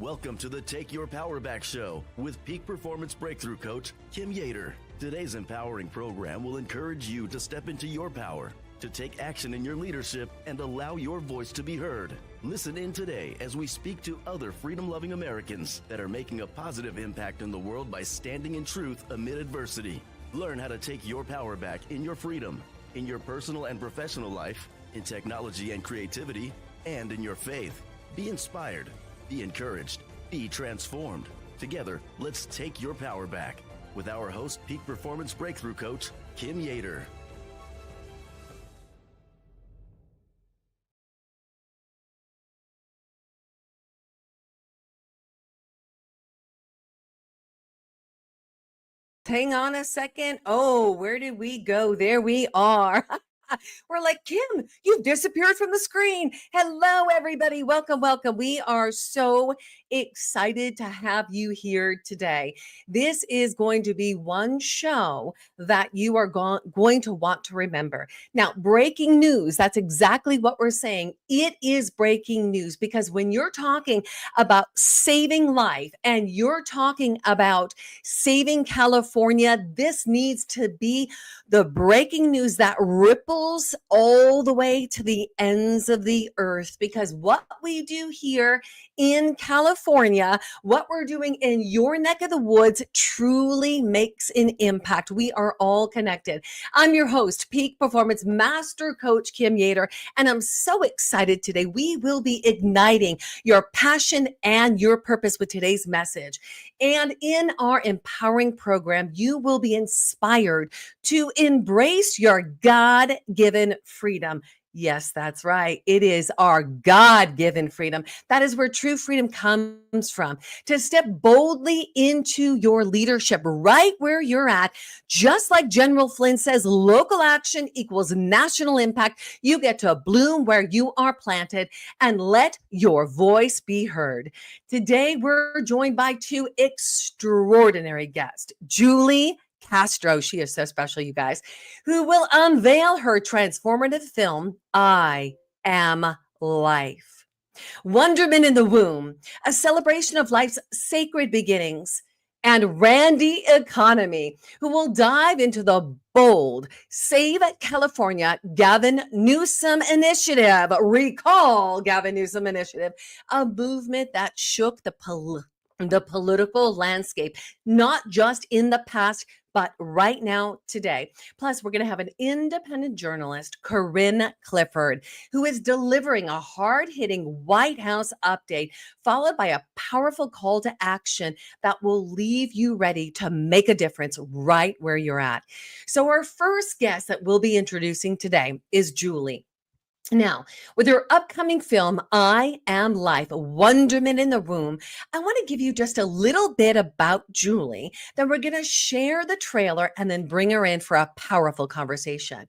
Welcome to the Take Your Power Back Show with Peak Performance Breakthrough Coach Kim Yeater. Today's empowering program will encourage you to step into your power, to take action in your leadership, and allow your voice to be heard. Listen in today as we speak to other freedom-loving Americans that are making a positive impact in the world by standing in truth amid adversity. Learn how to take your power back in your freedom, in your personal and professional life, in technology and creativity, and in your faith. Be inspired. Be encouraged. Be transformed. Together, let's take your power back with our host, Peak Performance Breakthrough Coach, Kim Yeater. Hang on a second. Oh, where did we go? There we are. We're like, Kim, you've disappeared from the screen. Hello, everybody. Welcome, welcome. We are so excited to have you here today. This is going to be one show that you are going to want to remember. Now, breaking news, that's exactly what we're saying. It is breaking news because when you're talking about saving life and you're talking about saving California, this needs to be the breaking news that ripples all the way to the ends of the earth, because what we do here in California, what we're doing in your neck of the woods truly makes an impact. We are all connected. I'm your host, Peak Performance Master Coach Kim Yeater, and I'm so excited today. We will be igniting your passion and your purpose with today's message. And in our empowering program, you will be inspired to embrace your God-given freedom. Yes, that's right. It is our God-given freedom. That is where true freedom comes from. To step boldly into your leadership right where you're at. Just like General Flynn says, local action equals national impact. You get to bloom where you are planted and let your voice be heard. Today, we're joined by two extraordinary guests, Julie Castro, she is so special, you guys, who will unveil her transformative film, I Am Life. Wonderment in the Womb, a celebration of life's sacred beginnings. And Randy Economy, who will dive into the bold Save California Gavin Newsom initiative. Recall Gavin Newsom initiative, a movement that shook the political landscape, not just in the past, but right now, today. Plus, we're going to have an independent journalist, Corinne Cliford, who is delivering a hard-hitting White House update, followed by a powerful call to action that will leave you ready to make a difference right where you're at. So our first guest that we'll be introducing today is Julie. Now, with her upcoming film, I Am Life, Wonderment in the Womb, I want to give you just a little bit about Julie. Then we're going to share the trailer and then bring her in for a powerful conversation.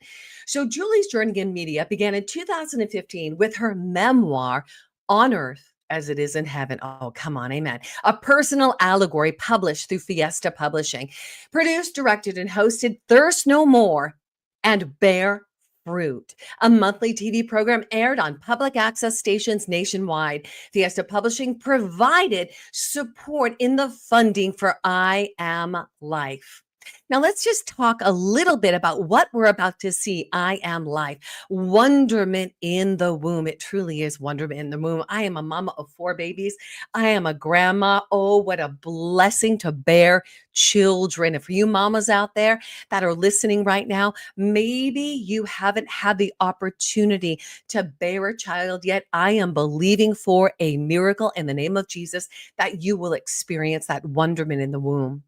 So Julie's journey in media began in 2015 with her memoir, On Earth as It Is in Heaven. Oh, come on, amen. A personal allegory published through Fiesta Publishing. Produced, directed, and hosted Thirst No More and Bear Fruit, a monthly TV program aired on public access stations nationwide. Fiesta Publishing provided support in the funding for I Am Life. Now, let's just talk a little bit about what we're about to see. I Am Life, Wonderment in the Womb. It truly is wonderment in the womb. I am a mama of 4 babies. I am a grandma. Oh, what a blessing to bear children. And for you mamas out there that are listening right now, maybe you haven't had the opportunity to bear a child yet. I am believing for a miracle in the name of Jesus that you will experience that wonderment in the womb.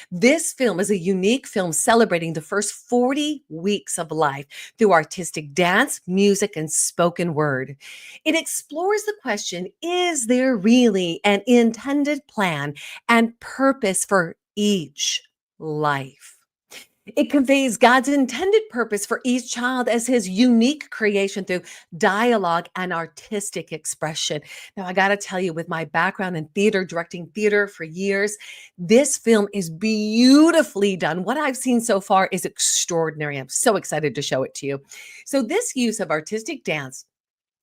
This film is a unique film celebrating the first 40 weeks of life through artistic dance, music, and spoken word. It explores the question, is there really an intended plan and purpose for each life? It conveys God's intended purpose for each child as his unique creation through dialogue and artistic expression. Now, I got to tell you, with my background in theater, directing theater for years, this film is beautifully done. What I've seen so far is extraordinary. I'm so excited to show it to you. So this use of artistic dance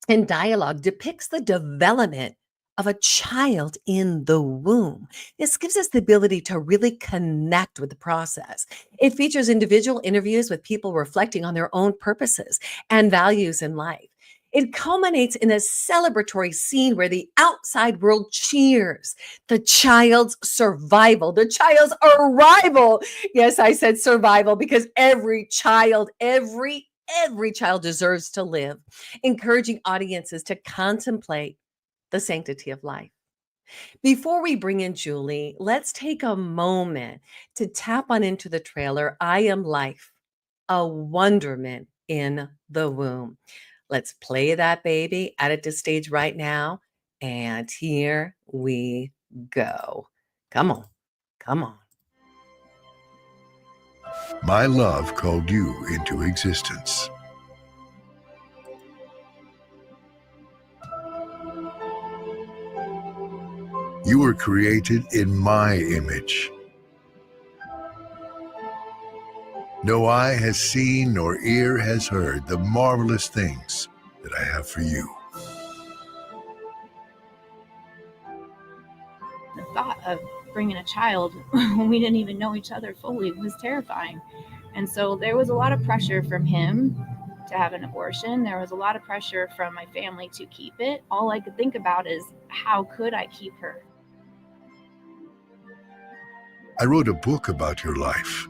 and dialogue depicts the development of a child in the womb. This gives us the ability to really connect with the process. It features individual interviews with people reflecting on their own purposes and values in life. It culminates in a celebratory scene where the outside world cheers the child's survival, the child's arrival. Yes, I said survival because every child deserves to live, encouraging audiences to contemplate the sanctity of life. Before we bring in Julie, let's take a moment to tap on into the trailer, I Am Life, a wonderment in the womb. Let's play that baby, add it to stage right now. And here we go. Come on. Come on. My love called you into existence. You were created in my image. No eye has seen nor ear has heard the marvelous things that I have for you. The thought of bringing a child when we didn't even know each other fully was terrifying. And so there was a lot of pressure from him to have an abortion. There was a lot of pressure from my family to keep it. All I could think about is, how could I keep her? I wrote a book about your life.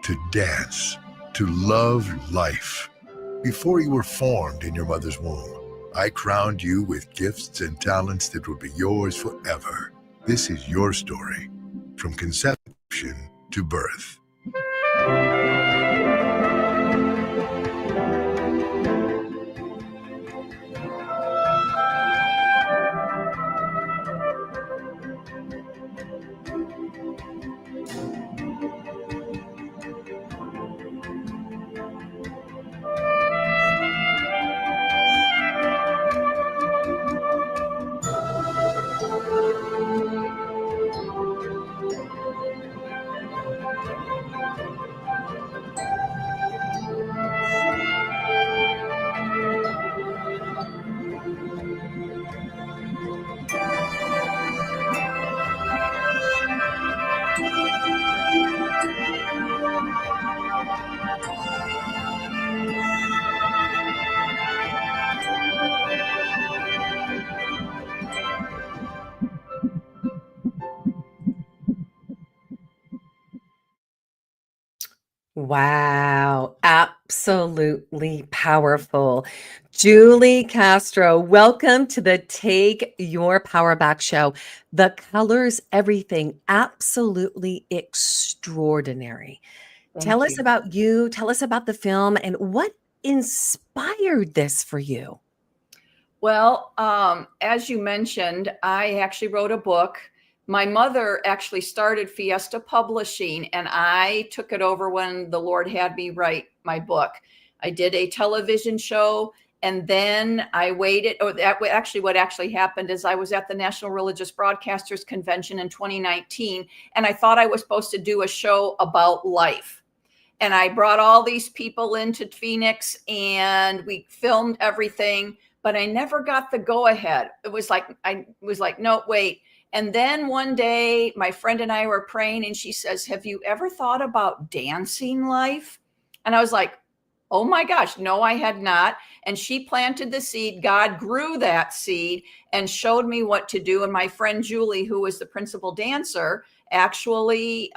To dance, to love life. Before you were formed in your mother's womb, I crowned you with gifts and talents that will be yours forever. This is your story, from conception to birth. Wow, absolutely powerful. Julie Castro, welcome to the Take Your Power Back show. The colors, everything, absolutely extraordinary. Tell us about you, tell us about the film, and what inspired this for you? Well, as you mentioned, I actually wrote a book. My mother actually started Fiesta Publishing, and I took it over when the Lord had me write my book. I did a television show, and then I waited. What actually happened is I was at the National Religious Broadcasters Convention in 2019, and I thought I was supposed to do a show about life. And I brought all these people into Phoenix, and we filmed everything, but I never got the go ahead. I was like, no, wait. And then one day my friend and I were praying, and she says, have you ever thought about dancing life? And I was like, oh my gosh, no, I had not. And she planted the seed. God grew that seed and showed me what to do. And my friend Julie, who was the principal dancer, actually,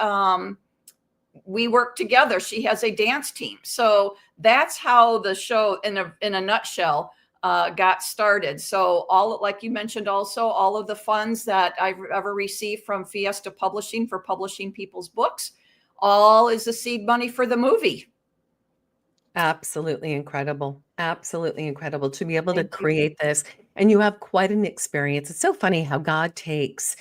we work together. She has a dance team. So that's how the show in a nutshell got started. So like you mentioned, also all of the funds that I've ever received from Fiesta Publishing for publishing people's books, all is the seed money for the movie. Absolutely incredible. Absolutely incredible to be able to create this. And you have quite an experience. It's so funny how God takes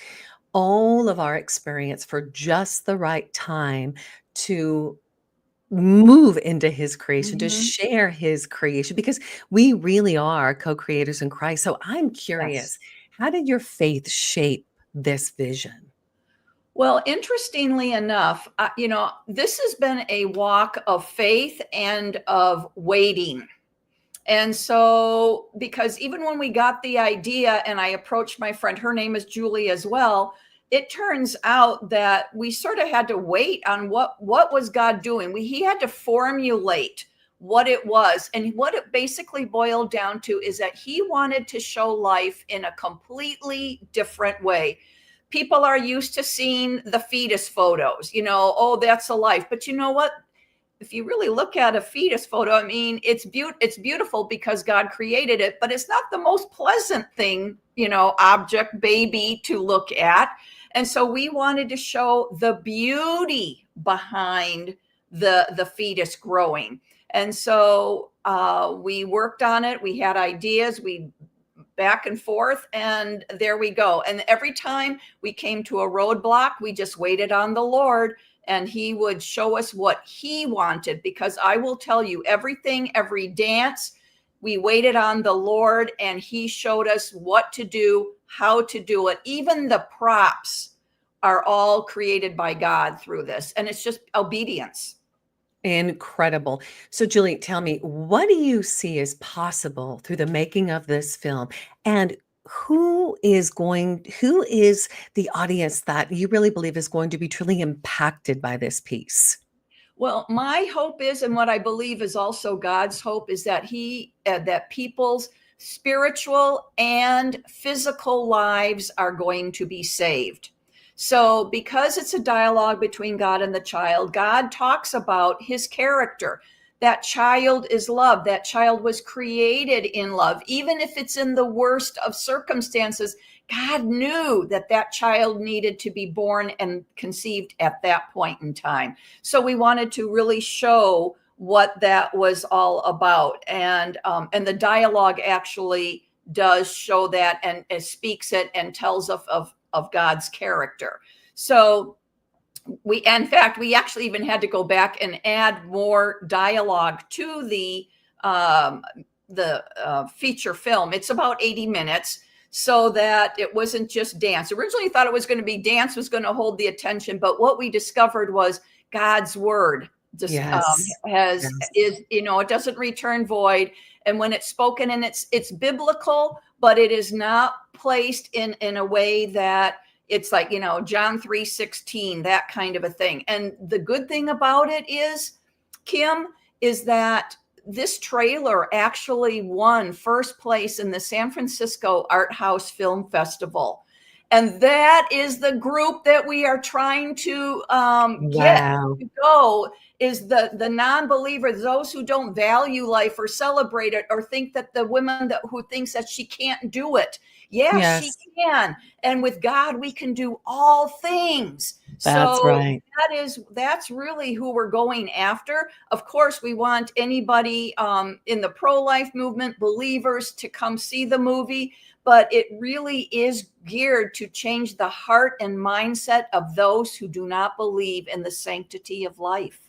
all of our experience for just the right time to move into his creation, to share his creation, because we really are co-creators in Christ. So I'm curious, how did your faith shape this vision? Well, interestingly enough, this has been a walk of faith and of waiting. And so, because even when we got the idea and I approached my friend, her name is Julie as well, it turns out that we sort of had to wait on what was God doing. He had to formulate what it was. And what it basically boiled down to is that he wanted to show life in a completely different way. People are used to seeing the fetus photos, oh, that's a life. But you know what? If you really look at a fetus photo, I mean, it's beautiful because God created it, but it's not the most pleasant thing, object, baby to look at. And so we wanted to show the beauty behind the fetus growing. And so we worked on it. We had ideas, we back and forth, and there we go. And every time we came to a roadblock, we just waited on the Lord, and he would show us what he wanted. Because I will tell you, everything, every dance, we waited on the Lord, and he showed us what to do, how to do it. Even the props are all created by God through this. And it's just obedience. Incredible. So, Julie, tell me, what do you see as possible through the making of this film? And who is the audience that you really believe is going to be truly impacted by this piece? Well, my hope is, and what I believe is also God's hope, is that that people's spiritual and physical lives are going to be saved. So because it's a dialogue between God and the child, God talks about his character. That child is love. That child was created in love. Even if it's in the worst of circumstances, God knew that child needed to be born and conceived at that point in time. So we wanted to really show what that was all about. And the dialogue actually does show that and speaks it and tells of God's character. So we actually even had to go back and add more dialogue to the feature film. It's about 80 minutes, so that it wasn't just dance. Originally thought it was going to be dance was going to hold the attention, but what we discovered was God's word just it doesn't return void. And when it's spoken, and it's biblical, but it is not placed in a way that it's like, John 3:16, that kind of a thing. And the good thing about it is, Kim, is that this trailer actually won first place in the San Francisco Art House Film Festival. And that is the group that we are trying to get to go, is the non-believers, those who don't value life or celebrate it, or think that the woman who thinks that she can't do it. Yes, she can. And with God, we can do all things. That's right. That's really who we're going after. Of course, we want anybody in the pro-life movement, believers, to come see the movie. But it really is geared to change the heart and mindset of those who do not believe in the sanctity of life.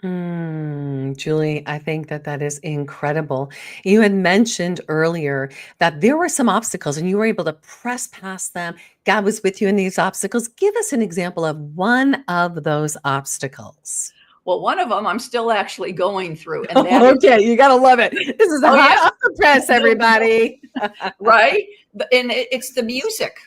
Julie, I think that is incredible. You had mentioned earlier that there were some obstacles and you were able to press past them. God was with you in these obstacles. Give us an example of one of those obstacles. Well, one of them I'm still actually going through. And okay, you got to love it. This is hot off the press, everybody. Right? And it's the music.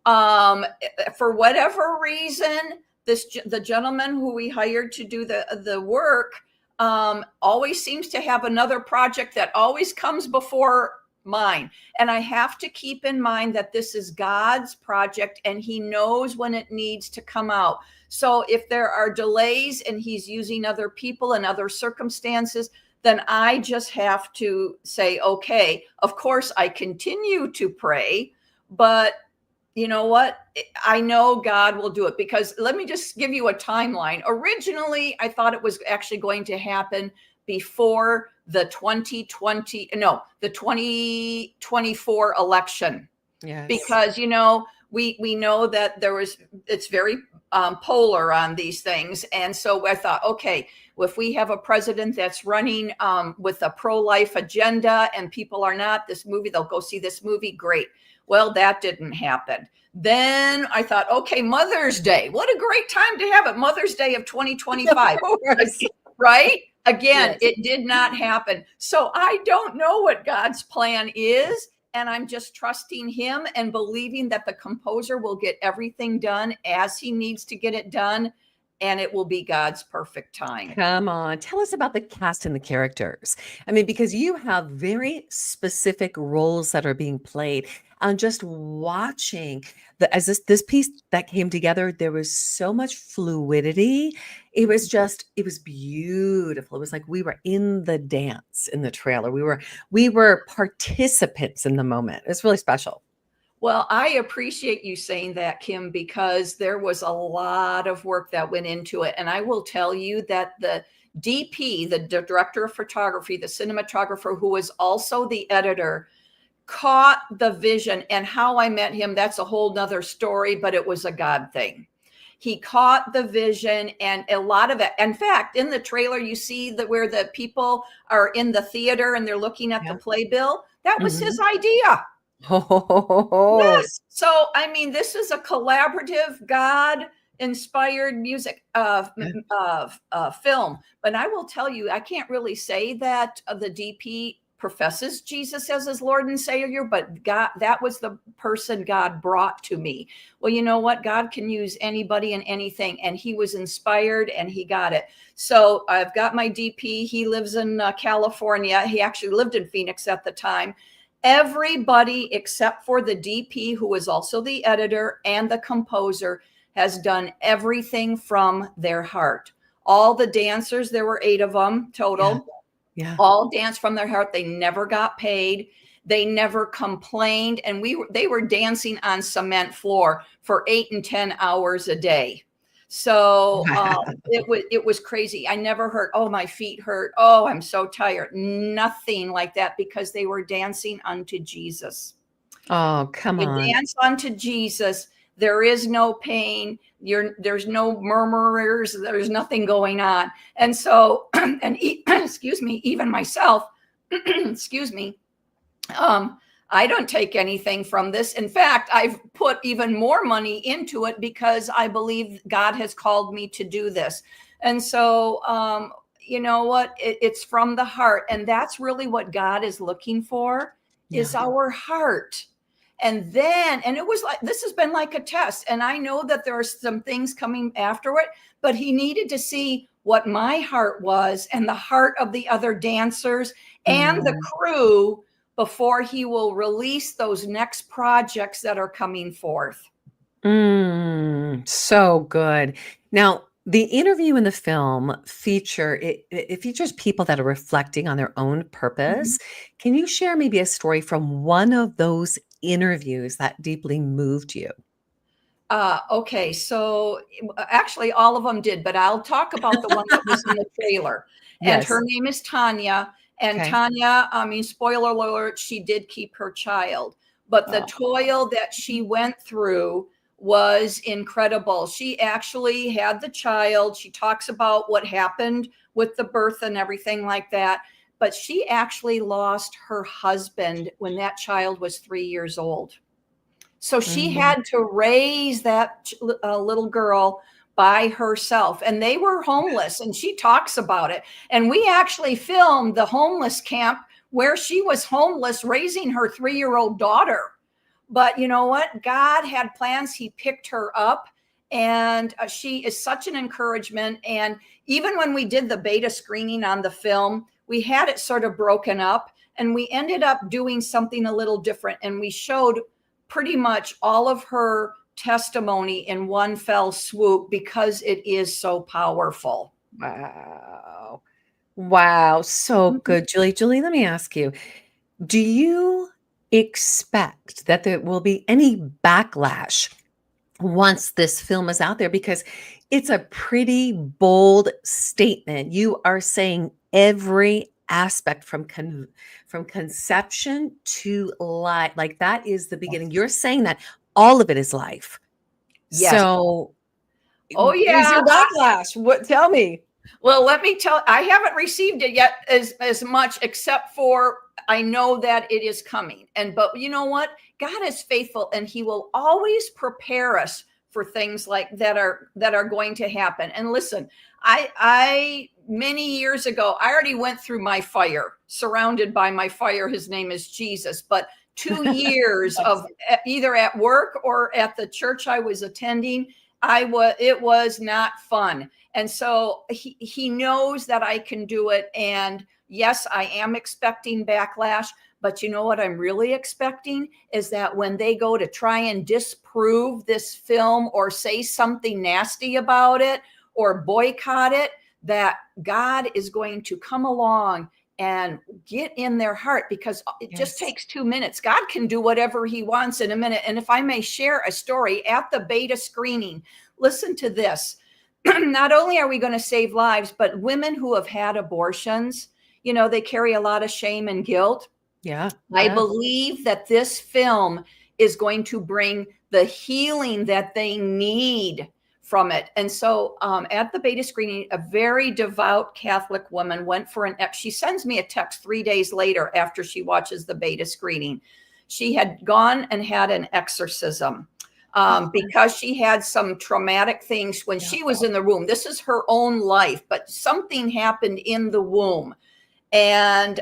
For whatever reason, the gentleman who we hired to do the work always seems to have another project that always comes before mine. And I have to keep in mind that this is God's project, and he knows when it needs to come out. So if there are delays and he's using other people and other circumstances, then I just have to say, okay, of course I continue to pray, but you know what? I know God will do it, because let me just give you a timeline. Originally, I thought it was actually going to happen before the 2024 election. Yes. Because, we know that it's very polar on these things. And so I thought, okay, if we have a president that's running with a pro-life agenda and people are not, they'll go see this movie. Great. Well, that didn't happen. Then I thought, okay, Mother's Day. What a great time to have it. Mother's Day of 2025. Right? Again, Yes. it did not happen. So I don't know what God's plan is. And I'm just trusting him and believing that the composer will get everything done as he needs to get it done. And it will be God's perfect time. Come on, tell us about the cast and the characters. I mean, because you have very specific roles that are being played. And just watching as this piece that came together, there was so much fluidity. It was beautiful. It was like we were in the dance in the trailer. We were participants in the moment. It's really special. Well, I appreciate you saying that, Kim, because there was a lot of work that went into it. And I will tell you that the DP, the director of photography, the cinematographer, who was also the editor, caught the vision. And how I met him, that's a whole nother story, but it was a God thing. He caught the vision, and a lot of it. In fact, in the trailer, you see that where the people are in the theater and they're looking at the playbill. That was his idea. Oh, Yes. So, I mean, this is a collaborative, God inspired music film. But I will tell you, I can't really say that the DP professes Jesus as his Lord and Savior, but God, that was the person God brought to me. Well, you know what? God can use anybody and anything, and he was inspired and he got it. So I've got my DP. He lives in California. He actually lived in Phoenix at the time. Everybody except for the DP, who was also the editor and the composer, has done everything from their heart. All the dancers, there were 8 of them total. Yeah. All danced from their heart. They never got paid. They never complained. And they were dancing on cement floor for 8 and 10 hours a day. So it was crazy. I never heard, oh, my feet hurt. Oh, I'm so tired. Nothing like that, because they were dancing unto Jesus. Oh, come on. You dance unto Jesus. There is no pain. There's no murmurers. There's nothing going on. And so, excuse me, even myself, excuse me, I don't take anything from this. In fact, I've put even more money into it because I believe God has called me to do this. And so, you know what? It's from the heart. And that's really what God is looking for, is our heart. And it was like, this has been like a test. And I know that there are some things coming after it, but he needed to see what my heart was and the heart of the other dancers and the crew before he will release those next projects that are coming forth. So good. Now, the interview in the film features people that are reflecting on their own purpose. Can you share maybe a story from one of those interviews that deeply moved you? Okay, so actually all of them did, but I'll talk about the one that was in the trailer. And Yes. her name is Tanya. And Okay. Tanya, I mean, spoiler alert, she did keep her child, but the toil that she went through was incredible. She actually had the child. She talks about what happened with the birth and everything like that. But she actually lost her husband when that child was 3 years old. So she had to raise that little girl by herself, and they were homeless, and she talks about it. And we actually filmed the homeless camp where she was homeless raising her 3-year-old daughter. But you know what? God had plans. He picked her up, and she is such an encouragement. And even when we did the beta screening on the film, we had it sort of broken up, and we ended up doing something a little different. And we showed pretty much all of her testimony in one fell swoop because it is so powerful. Wow. So good. Julie, let me ask you, do you expect that there will be any backlash once this film is out there? Because it's a pretty bold statement. You are saying every aspect from conception to life, like that is the beginning. You're saying that all of it is life. Yes. So, oh yeah, is your backlash? What? Tell me. Well, let me tell. I haven't received it yet as much, except for I know that it is coming. But you know what? God is faithful, and He will always prepare us for things like that are going to happen. And listen, I many years ago, I already went through my fire, surrounded by my fire. His name is Jesus. But 2 years of either at work or at the church I was attending, it was not fun. And so he knows that I can do it. And yes, I am expecting backlash. But you know what I'm really expecting is that when they go to try and disprove this film or say something nasty about it or boycott it, that God is going to come along and get in their heart, because it just takes 2 minutes. God can do whatever he wants in a minute. And if I may share a story at the beta screening, listen to this. Not only are we going to save lives, but women who have had abortions, they carry a lot of shame and guilt. Yeah. I believe that this film is going to bring the healing that they need from it. And so at the beta screening, a very devout Catholic woman went for she sends me a text 3 days later after she watches the beta screening. She had gone and had an exorcism because she had some traumatic things when she was in the womb. This is her own life, but something happened in the womb. And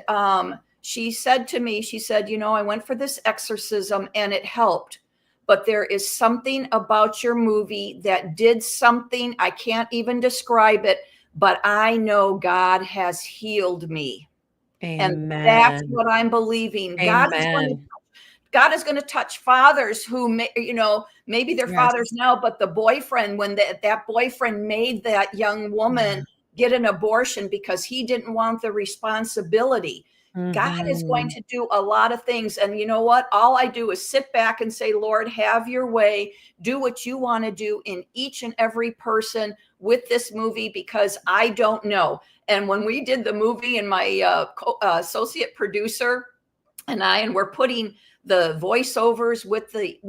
she said to me, I went for this exorcism and it helped. But there is something about your movie that did something. I can't even describe it, but I know God has healed me. Amen. And that's what I'm believing. Amen. God is going to touch fathers who, maybe they're fathers now, but the boyfriend, when that boyfriend made that young woman get an abortion because he didn't want the responsibility. God is going to do a lot of things. And you know what? All I do is sit back and say, Lord, have your way. Do what you want to do in each and every person with this movie, because I don't know. And when we did the movie, and my associate producer and we're putting the voiceovers with the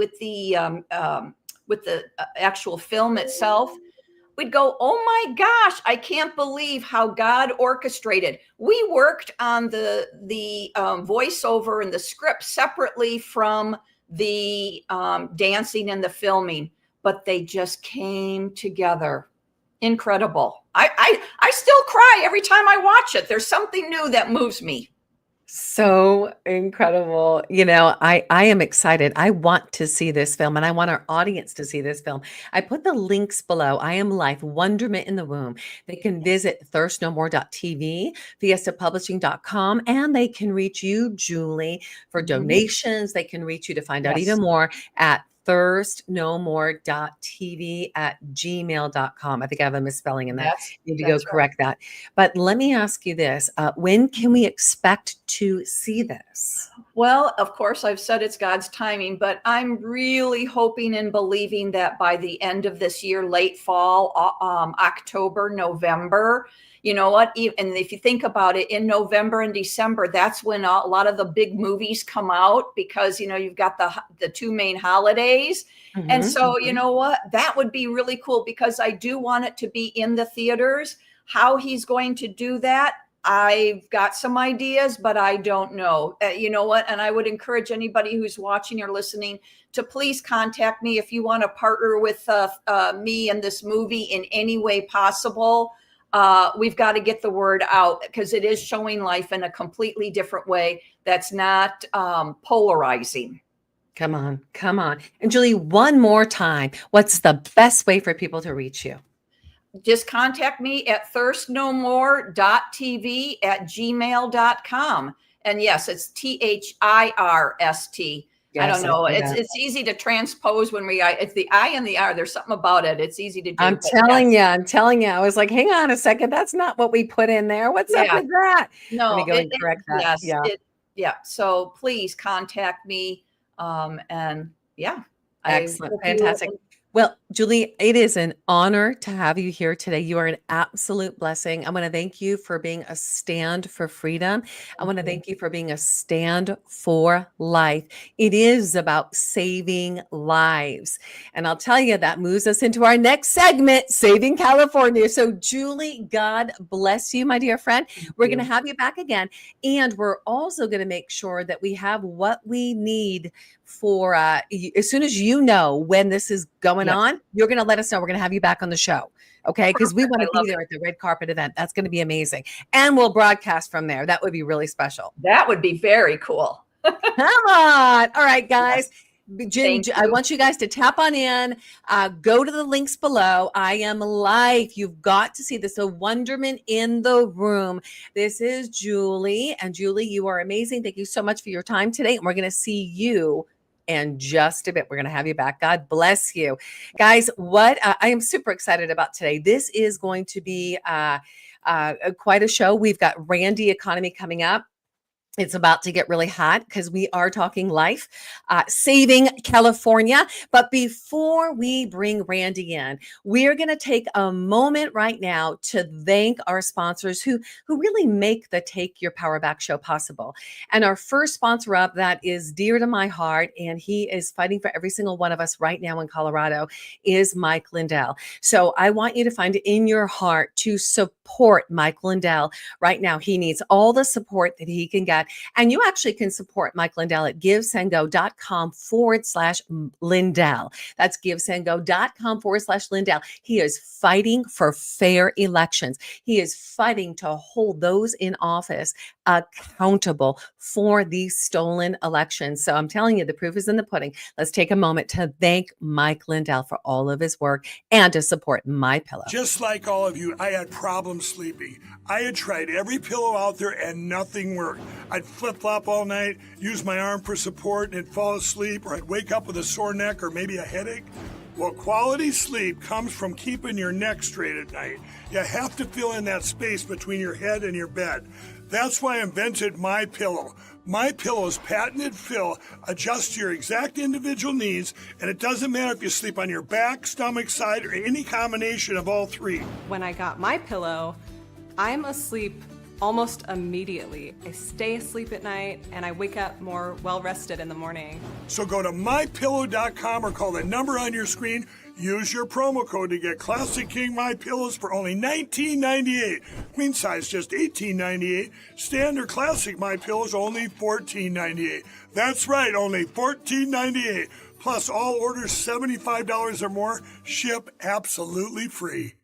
actual film itself, we'd go, oh my gosh, I can't believe how God orchestrated. We worked on the voiceover and the script separately from the dancing and the filming, but they just came together. Incredible. I still cry every time I watch it. There's something new that moves me. So incredible. I am excited. I want to see this film, and I want our audience to see this film. I put the links below. I Am Life, Wonderment in the Womb. They can visit thirstnomore.tv, fiestapublishing.com, and they can reach you, Julie, for donations. They can reach you to find out even more at thirstnomore.tv@gmail.com. I think I have a misspelling in that. Need to go correct that. But let me ask you this. When can we expect to see this? Well, of course, I've said it's God's timing, but I'm really hoping and believing that by the end of this year, late fall, October, November, you know what? And if you think about it, in November and December, that's when a lot of the big movies come out, because, you've got the two main holidays. And so, you know what? That would be really cool, because I do want it to be in the theaters. How he's going to do that, I've got some ideas, but I don't know. You know what? And I would encourage anybody who's watching or listening to please contact me if you want to partner with me in this movie in any way possible. We've got to get the word out, because it is showing life in a completely different way that's not polarizing. Come on. And Julie, one more time, what's the best way for people to reach you? Just contact me at thirstnomore.tv@gmail.com. And yes, it's THIRST. Yes, I don't know. It's easy to transpose when it's the I and the R. There's something about it. It's easy to do. I'm telling you. I was like, hang on a second. That's not what we put in there. What's up with that? No, let me go and correct that. Yes. So please contact me. Excellent. Fantastic. Well, Julie, it is an honor to have you here today. You are an absolute blessing. I want to thank you for being a stand for freedom. I want to thank you for being a stand for life. It is about saving lives. And I'll tell you, that moves us into our next segment, Saving California. So Julie, God bless you, my dear friend. We're going to have you back again. And we're also going to make sure that we have what we need for as soon as you know when this is going on, you're going to let us know. We're going to have you back on the show. Okay. Because we want to be there at the red carpet event. That's going to be amazing. And we'll broadcast from there. That would be really special. That would be very cool. Come on. All right, guys. Jen, Thank I you. want you guys to tap on in, go to the links below. I am live. You've got to see this. A Wonderment in the room. This is Julie. And Julie, you are amazing. Thank you so much for your time today. And we're going to see you in just a bit. We're going to have you back. God bless you. Guys, what I am super excited about today. This is going to be quite a show. We've got Randy Economy coming up. It's about to get really hot because we are talking life, saving California. But before we bring Randy in, we're going to take a moment right now to thank our sponsors who really make the Take Your Power Back show possible. And our first sponsor up that is dear to my heart, and he is fighting for every single one of us right now in Colorado, is Mike Lindell. So I want you to find it in your heart to support Mike Lindell right now. He needs all the support that he can get. And you actually can support Mike Lindell at givesendgo.com/Lindell. That's givesendgo.com/Lindell. He is fighting for fair elections. He is fighting to hold those in office accountable for these stolen elections. So I'm telling you, the proof is in the pudding. Let's take a moment to thank Mike Lindell for all of his work and to support My Pillow. Just like all of you, I had problems sleeping. I had tried every pillow out there and nothing worked. I'd flip-flop all night, use my arm for support, and fall asleep, or I'd wake up with a sore neck or maybe a headache. Well, quality sleep comes from keeping your neck straight at night. You have to fill in that space between your head and your bed. That's why I invented My Pillow. My Pillow's patented fill adjusts to your exact individual needs, and it doesn't matter if you sleep on your back, stomach, side, or any combination of all three. When I got My Pillow, I'm asleep almost immediately. I stay asleep at night and I wake up more well-rested in the morning. So go to mypillow.com or call the number on your screen. Use your promo code to get Classic King My Pillows for only $19.98. Queen size just $18.98. Standard Classic My Pillows only $14.98. That's right, only $14.98. Plus all orders $75 or more ship absolutely free.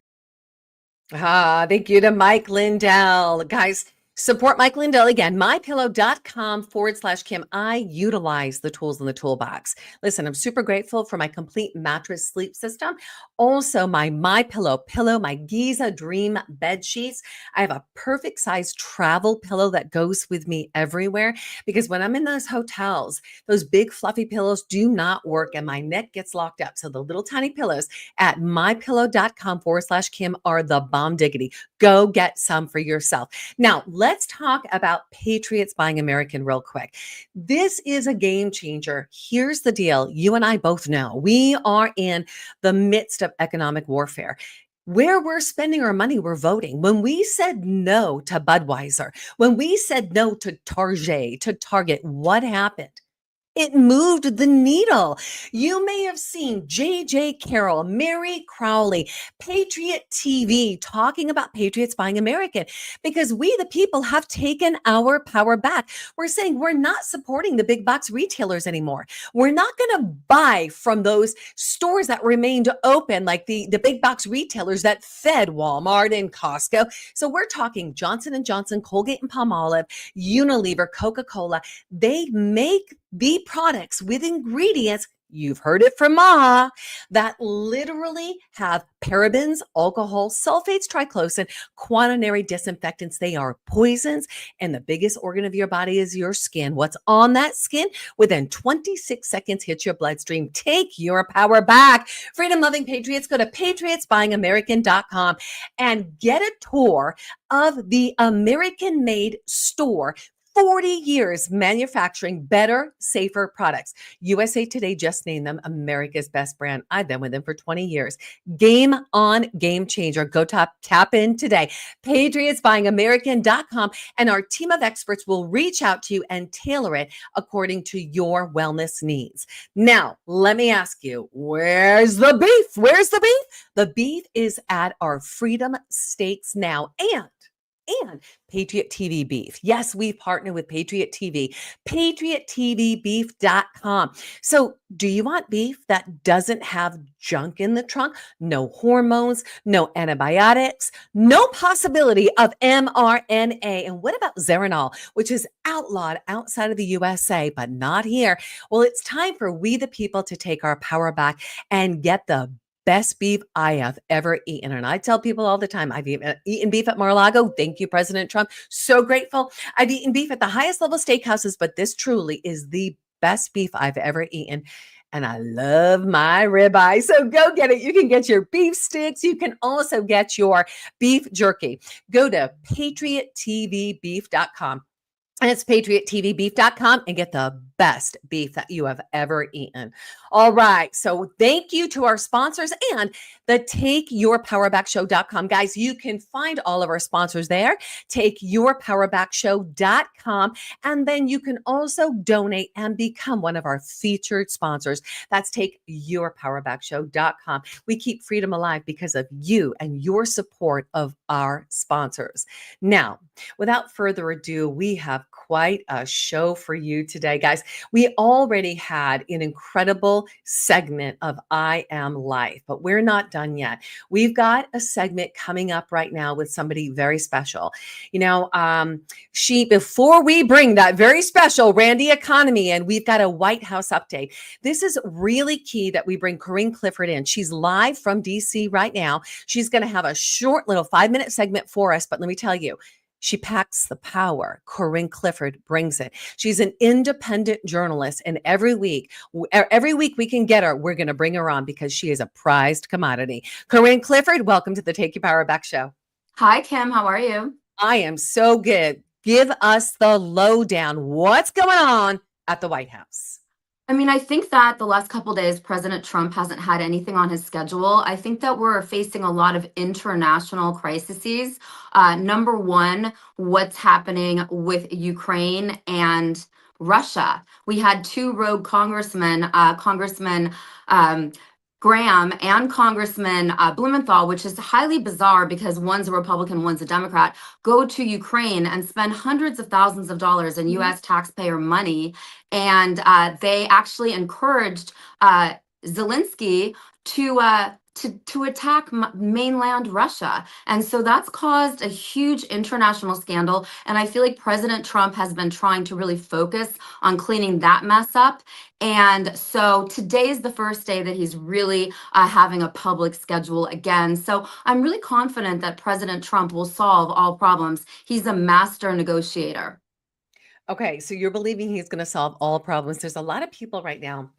Thank you to Mike Lindell. Guys, support Mike Lindell again, mypillow.com/Kim. I utilize the tools in the toolbox. Listen, I'm super grateful for my complete mattress sleep system. Also, my Pillow pillow, my Giza Dream bed sheets. I have a perfect size travel pillow that goes with me everywhere because when I'm in those hotels, those big fluffy pillows do not work and my neck gets locked up. So the little tiny pillows at mypillow.com/Kim are the bomb diggity. Go get some for yourself. Now, let's talk about Patriots Buying American real quick. This is a game changer. Here's the deal. You and I both know we are in the midst of economic warfare. Where we're spending our money, we're voting. When we said no to Budweiser, when we said no to Target, what happened? It moved the needle. You may have seen J.J. Carroll, Mary Crowley, Patriot TV talking about Patriots Buying American because we, the people, have taken our power back. We're saying we're not supporting the big box retailers anymore. We're not going to buy from those stores that remained open, like the big box retailers that fed Walmart and Costco. So we're talking Johnson & Johnson, Colgate and Palmolive, Unilever, Coca-Cola. They make the products with ingredients, you've heard it from Ma, that literally have parabens, alcohol, sulfates, triclosan, quaternary disinfectants. They are poisons, and the biggest organ of your body is your skin. What's on that skin within 26 seconds hits your bloodstream. Take your power back. Freedom-loving patriots, go to patriotsbuyingamerican.com and get a tour of the American-made store. 40 years manufacturing better, safer products. USA Today just named them America's best brand. I've been with them for 20 years. Game on, game changer. Go tap in today. PatriotsBuyingAmerican.com, and our team of experts will reach out to you and tailor it according to your wellness needs. Now, let me ask you, where's the beef? Where's the beef? The beef is at our Freedom Steaks Now and and Patriot TV Beef. Yes, we partner with Patriot TV, patriottvbeef.com. So, do you want beef that doesn't have junk in the trunk? No hormones, no antibiotics, no possibility of mRNA. And what about Zeranol, which is outlawed outside of the USA, but not here? Well, it's time for we the people to take our power back and get the best beef I have ever eaten. And I tell people all the time, I've eaten beef at Mar-a-Lago. Thank you, President Trump. So grateful. I've eaten beef at the highest level steakhouses, but this truly is the best beef I've ever eaten. And I love my ribeye. So go get it. You can get your beef sticks. You can also get your beef jerky. Go to patriotvbeef.com. And it's patriotvbeef.com and get the best beef that you have ever eaten. All right. So thank you to our sponsors and the takeyourpowerbackshow.com. Guys, you can find all of our sponsors there, takeyourpowerbackshow.com. And then you can also donate and become one of our featured sponsors. That's takeyourpowerbackshow.com. We keep freedom alive because of you and your support of our sponsors. Now, without further ado, we have quite a show for you today, guys. We already had an incredible segment of I Am Life, but we're not done yet. We've got a segment coming up right now with somebody very special. You know, before we bring that very special Randy Economy in, we've got a White House update. This is really key that we bring Corinne Cliford in. She's live from DC right now. She's going to have a short little 5-minute segment for us, but let me tell you, she packs the power. Corinne Clifford brings it. She's an independent journalist, and every week we can get her. We're going to bring her on because she is a prized commodity. Corinne Clifford, welcome to the Take Your Power Back show. Hi, Kim. How are you? I am so good. Give us the lowdown. What's going on at the White House? I mean, I think that the last couple of days, President Trump hasn't had anything on his schedule. I think that we're facing a lot of international crises. Number one, what's happening with Ukraine and Russia. We had two rogue congressmen, Congressman Graham and Congressman Blumenthal, which is highly bizarre because one's a Republican, one's a Democrat, go to Ukraine and spend hundreds of thousands of dollars in U.S. taxpayer money. And they actually encouraged Zelensky to attack mainland Russia. And so that's caused a huge international scandal. And I feel like President Trump has been trying to really focus on cleaning that mess up. And so today is the first day that he's really having a public schedule again. So I'm really confident that President Trump will solve all problems. He's a master negotiator. Okay, so you're believing he's going to solve all problems. There's a lot of people right now,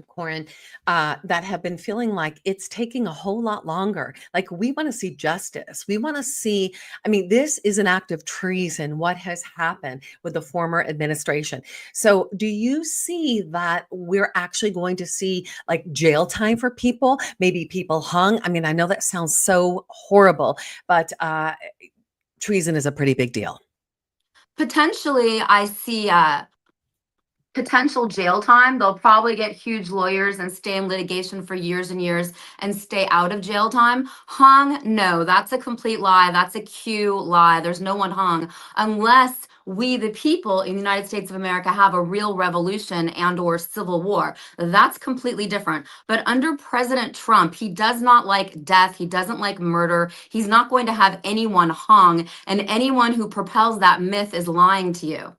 Corinne, that have been feeling like it's taking a whole lot longer. Like, we want to see justice. We want to see, I mean, this is an act of treason, what has happened with the former administration. So do you see that we're actually going to see like jail time for people, maybe people hung? I mean, I know that sounds so horrible, but treason is a pretty big deal. Potentially, I see potential jail time. They'll probably get huge lawyers and stay in litigation for years and years and stay out of jail time. Hung, no, that's a complete lie. That's a Q lie. There's no one hung unless we, the people in the United States of America, have a real revolution and or civil war. That's completely different. But under President Trump, he does not like death. He doesn't like murder. He's not going to have anyone hung. And anyone who propels that myth is lying to you.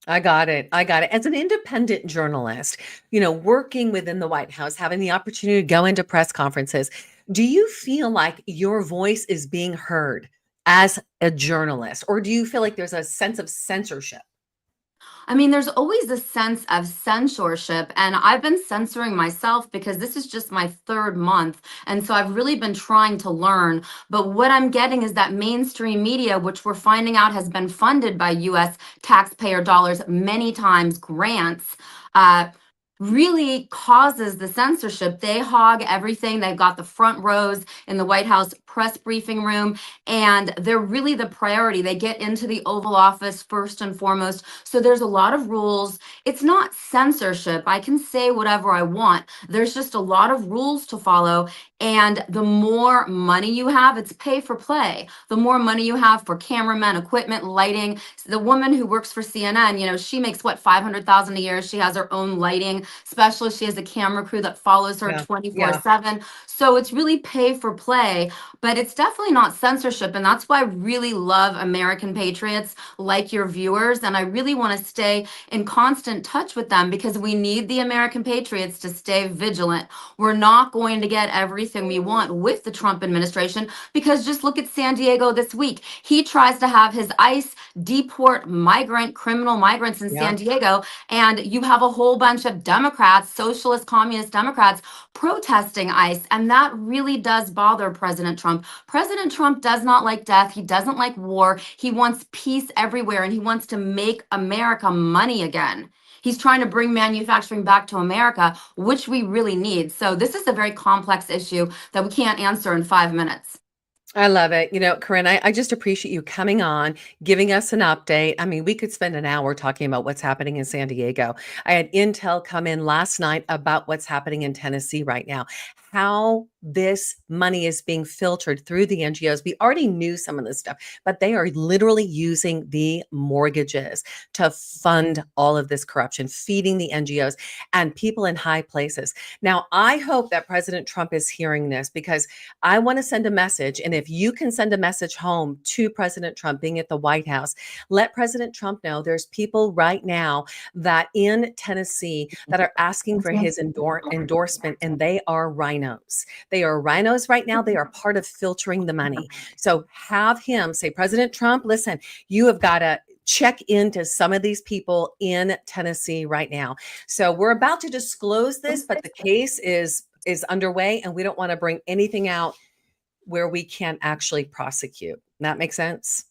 I got it. As an independent journalist, you know, working within the White House, having the opportunity to go into press conferences, do you feel like your voice is being heard as a journalist, or do you feel like there's a sense of censorship? I mean, there's always a sense of censorship, and I've been censoring myself because this is just my 3rd month. And so I've really been trying to learn. But what I'm getting is that mainstream media, which we're finding out has been funded by US taxpayer dollars many times, grants, really causes the censorship. They hog everything. They've got the front rows in the White House press briefing room, and they're really the priority. They get into the Oval Office first and foremost. So there's a lot of rules. It's not censorship. I can say whatever I want. There's just a lot of rules to follow. And the more money you have, it's pay for play. The more money you have for cameramen, equipment, lighting. The woman who works for CNN, she makes what, $500,000 a year. She has her own lighting specialist. She has a camera crew that follows her Yeah. 24/7. So it's really pay for play, but it's definitely not censorship. And that's why I really love American patriots like your viewers. And I really want to stay in constant touch with them because we need the American patriots to stay vigilant. We're not going to get everything we want with the Trump administration because just look at San Diego this week. He tries to have his ICE deport criminal migrants in San Diego, and you have a whole bunch of Democrats, socialist, communist Democrats, protesting ICE, and that really does bother President Trump. President Trump does not like death. He doesn't like war. He wants peace everywhere, and he wants to make America money again. He's trying to bring manufacturing back to America, which we really need. So this is a very complex issue that we can't answer in 5 minutes. I love it. Corinne, I just appreciate you coming on, giving us an update. I mean, we could spend an hour talking about what's happening in San Diego. I had intel come in last night about what's happening in Tennessee right now, how this money is being filtered through the NGOs. We already knew some of this stuff, but they are literally using the mortgages to fund all of this corruption, feeding the NGOs and people in high places. Now, I hope that President Trump is hearing this because I want to send a message. And if you can send a message home to President Trump being at the White House, let President Trump know there's people right now that in Tennessee that are asking for his endorsement, and they are rhinos. They are rhinos right now. They are part of filtering the money. So have him say, President Trump, listen, you have got to check into some of these people in Tennessee right now. So we're about to disclose this, but the case is underway, and we don't want to bring anything out where we can't actually prosecute. That makes sense?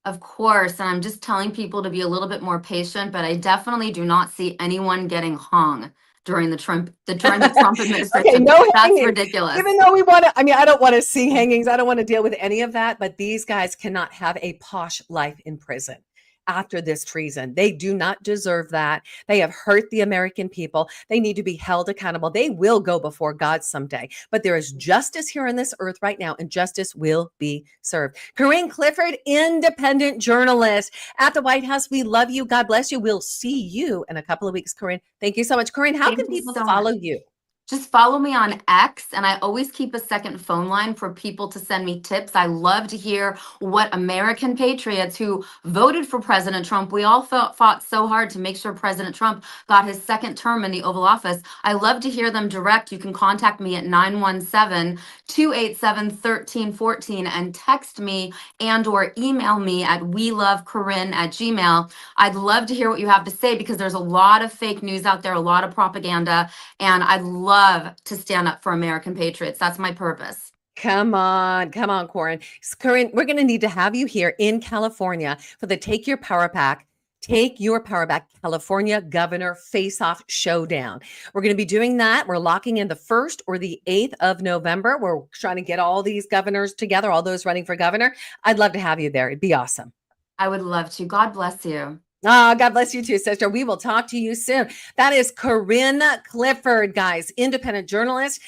Of course. And I'm just telling people to be a little bit more patient, but I definitely do not see anyone getting hung during the Trump administration. Okay, no That's hanging. ridiculous. Even though I don't want to see hangings. I don't want to deal with any of that, but these guys cannot have a posh life in prison after this treason. They do not deserve that. They have hurt the American people. They need to be held accountable. They will go before God someday, but there is justice here on this earth right now, and justice will be served. Corinne Cliford, independent journalist at the White House. We love you. God bless you. We'll see you in a couple of weeks, Corinne. Thank you so much. Corinne, how can people follow you? Just follow me on X, and I always keep a second phone line for people to send me tips. I love to hear what American patriots who voted for President Trump, we all fought so hard to make sure President Trump got his second term in the Oval Office. I love to hear them direct. You can contact me at 917-287-1314 and text me and or email me at welovecorinne@gmail. I'd love to hear what you have to say because there's a lot of fake news out there, a lot of propaganda, and I'd love to stand up for American patriots. That's my purpose. Come on, Corinne. Corinne, we're going to need to have you here in California for the Take Your Power Back California Governor Face-Off Showdown. We're going to be doing that. We're locking in the 1st or the 8th of November. We're trying to get all these governors together, all those running for governor. I'd love to have you there. It'd be awesome. I would love to. God bless you. Oh, God bless you too, sister. We will talk to you soon. That is Corinne Clifford, guys, independent journalist,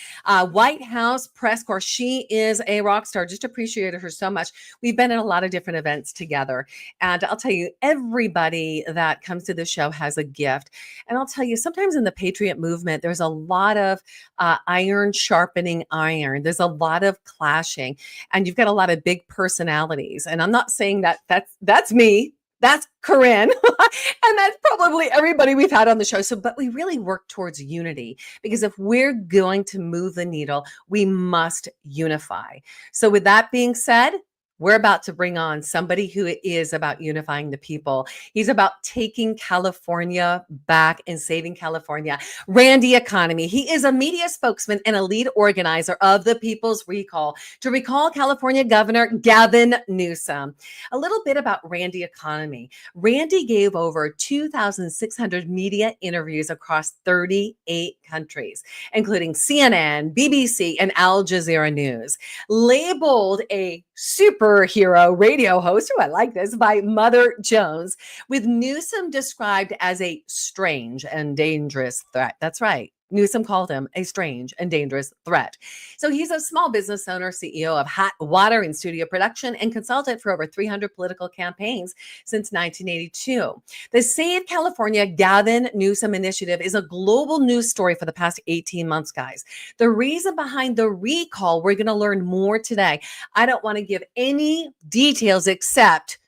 White House press corps. She is a rock star. Just appreciated her so much. We've been in a lot of different events together. And I'll tell you, everybody that comes to the show has a gift. And I'll tell you, sometimes in the Patriot movement, there's a lot of iron sharpening iron. There's a lot of clashing. And you've got a lot of big personalities. And I'm not saying that that's me. That's Corinne. And that's probably everybody we've had on the show. But we really work towards unity because if we're going to move the needle, we must unify. So with that being said, We're about to bring on somebody who is about unifying the people. He's about taking California back and saving California. Randy Economy. He is a media spokesman and a lead organizer of the People's Recall to recall California Governor Gavin Newsom. A little bit about Randy Economy. Randy gave over 2,600 media interviews across 38 countries, including CNN, BBC, and Al Jazeera News. Labeled a superhero radio host, I like this, by Mother Jones, with Newsom described as a strange and dangerous threat. That's right. Newsom called him a strange and dangerous threat. So he's a small business owner, CEO of Hot Water and Studio Production, and consultant for over 300 political campaigns since 1982. The Save California Gavin Newsom initiative is a global news story for the past 18 months, guys. The reason behind the recall, we're going to learn more today. I don't want to give any details except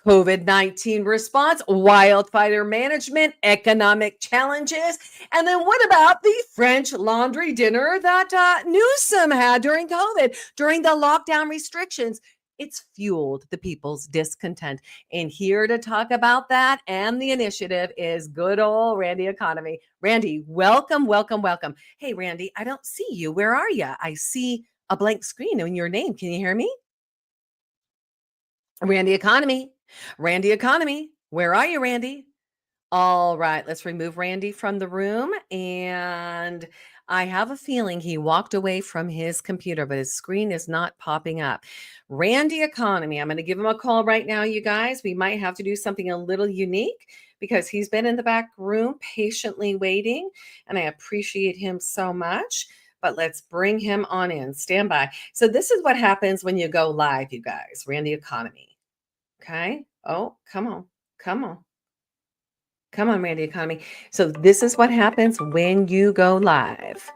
COVID-19 response, wildfire management, economic challenges, and then what about the French laundry dinner that Newsom had during COVID, during the lockdown restrictions? It's fueled the people's discontent. And here to talk about that and the initiative is good old Randy Economy. Randy, welcome, welcome, welcome. Hey, Randy, I don't see you. Where are you? I see a blank screen in your name. Can you hear me? Randy Economy. Randy Economy. Where are you, Randy? All right, let's remove Randy from the room. And I have a feeling he walked away from his computer, but his screen is not popping up. Randy Economy. I'm going to give him a call right now, you guys. We might have to do something a little unique because he's been in the back room patiently waiting, and I appreciate him so much. But let's bring him on in. Stand by. So this is what happens when you go live, you guys. Randy Economy. Okay. Oh, come on. Come on. Come on, Randy Economy. So this is what happens when you go live.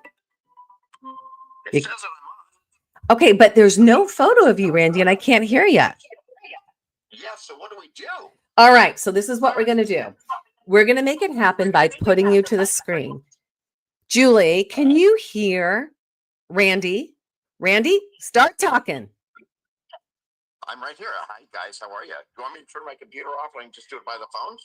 Okay, but there's no photo of you, Randy, and I can't hear you. Yeah, so what do we do? All right, so this is what we're going to do. We're going to make it happen by putting you to the screen. Julie, can you hear Randy? Randy, start talking. I'm right here. Hi, guys. How are you? Do you want me to turn my computer off and I can just do it by the phone?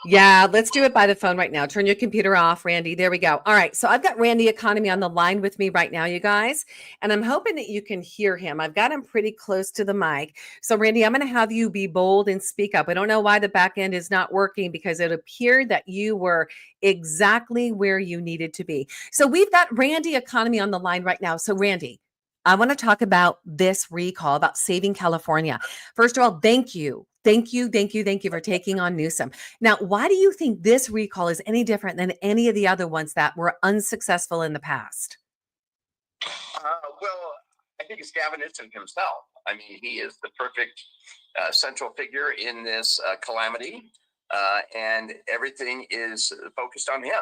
Yeah, let's do it by the phone right now. Turn your computer off, Randy. There we go. All right. So I've got Randy Economy on the line with me right now, you guys. And I'm hoping that you can hear him. I've got him pretty close to the mic. So, Randy, I'm going to have you be bold and speak up. I don't know why the back end is not working because it appeared that you were exactly where you needed to be. So we've got Randy Economy on the line right now. So, Randy, I want to talk about this recall, about saving California. First of all, thank you. Thank you for taking on Newsom. Now, why do you think this recall is any different than any of the other ones that were unsuccessful in the past? Well, I think it's Gavin Newsom himself. I mean, he is the perfect central figure in this calamity, and everything is focused on him.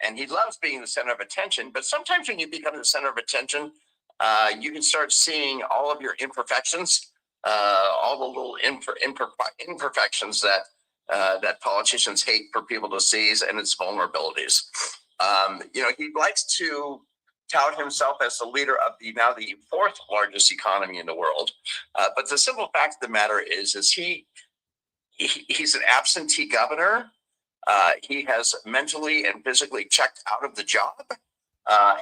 And he loves being the center of attention, but sometimes when you become the center of attention, you can start seeing all of your imperfections, all the little imperfections that politicians hate for people to seize, and its vulnerabilities. He likes to tout himself as the leader of now the fourth largest economy in the world. But the simple fact of the matter is he's an absentee governor. He has mentally and physically checked out of the job.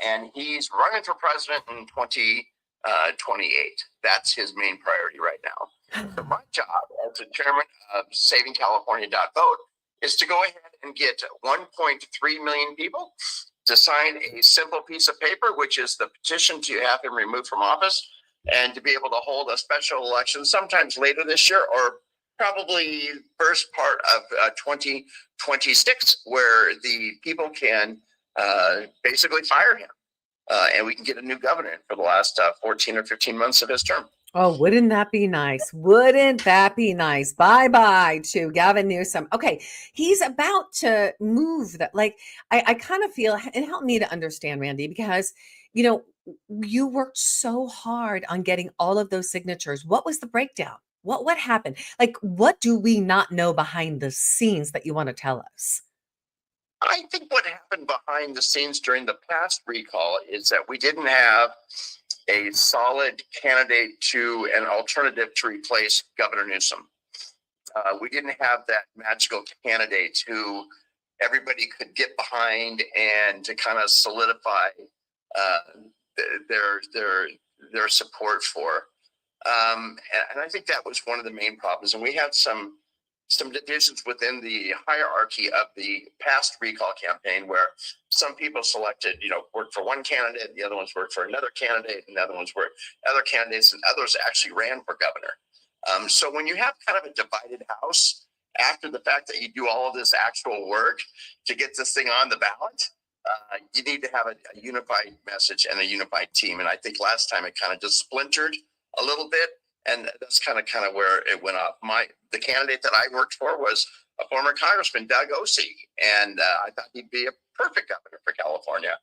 And he's running for president in 2028. That's his main priority right now. So my job as the chairman of SavingCalifornia.vote is to go ahead and get 1.3 million people to sign a simple piece of paper, which is the petition to have him removed from office, and to be able to hold a special election sometimes later this year or probably first part of 2026, where the people can basically fire him, and we can get a new governor for the last 14 or 15 months of his term. Oh, wouldn't that be nice? Wouldn't that be nice? Bye-bye to Gavin Newsom. Okay, he's about to move that. Like, I kind of feel, and help me to understand, Randy, because, you worked so hard on getting all of those signatures. What was the breakdown? What happened? Like, what do we not know behind the scenes that you want to tell us? I think what happened behind the scenes during the past recall is that we didn't have a solid candidate to an alternative to replace Governor Newsom. We didn't have that magical candidate who everybody could get behind and to kind of solidify their support for. And I think that was one of the main problems. And we had some divisions within the hierarchy of the past recall campaign where some people selected, worked for one candidate, the other ones worked for another candidate, and the other ones were other candidates, and others actually ran for governor. So when you have kind of a divided house, after the fact that you do all of this actual work to get this thing on the ballot, you need to have a unified message and a unified team. And I think last time it kind of just splintered a little bit. And that's kind of where it went off. The candidate that I worked for was a former Congressman, Doug Osee, and I thought he'd be a perfect governor for California.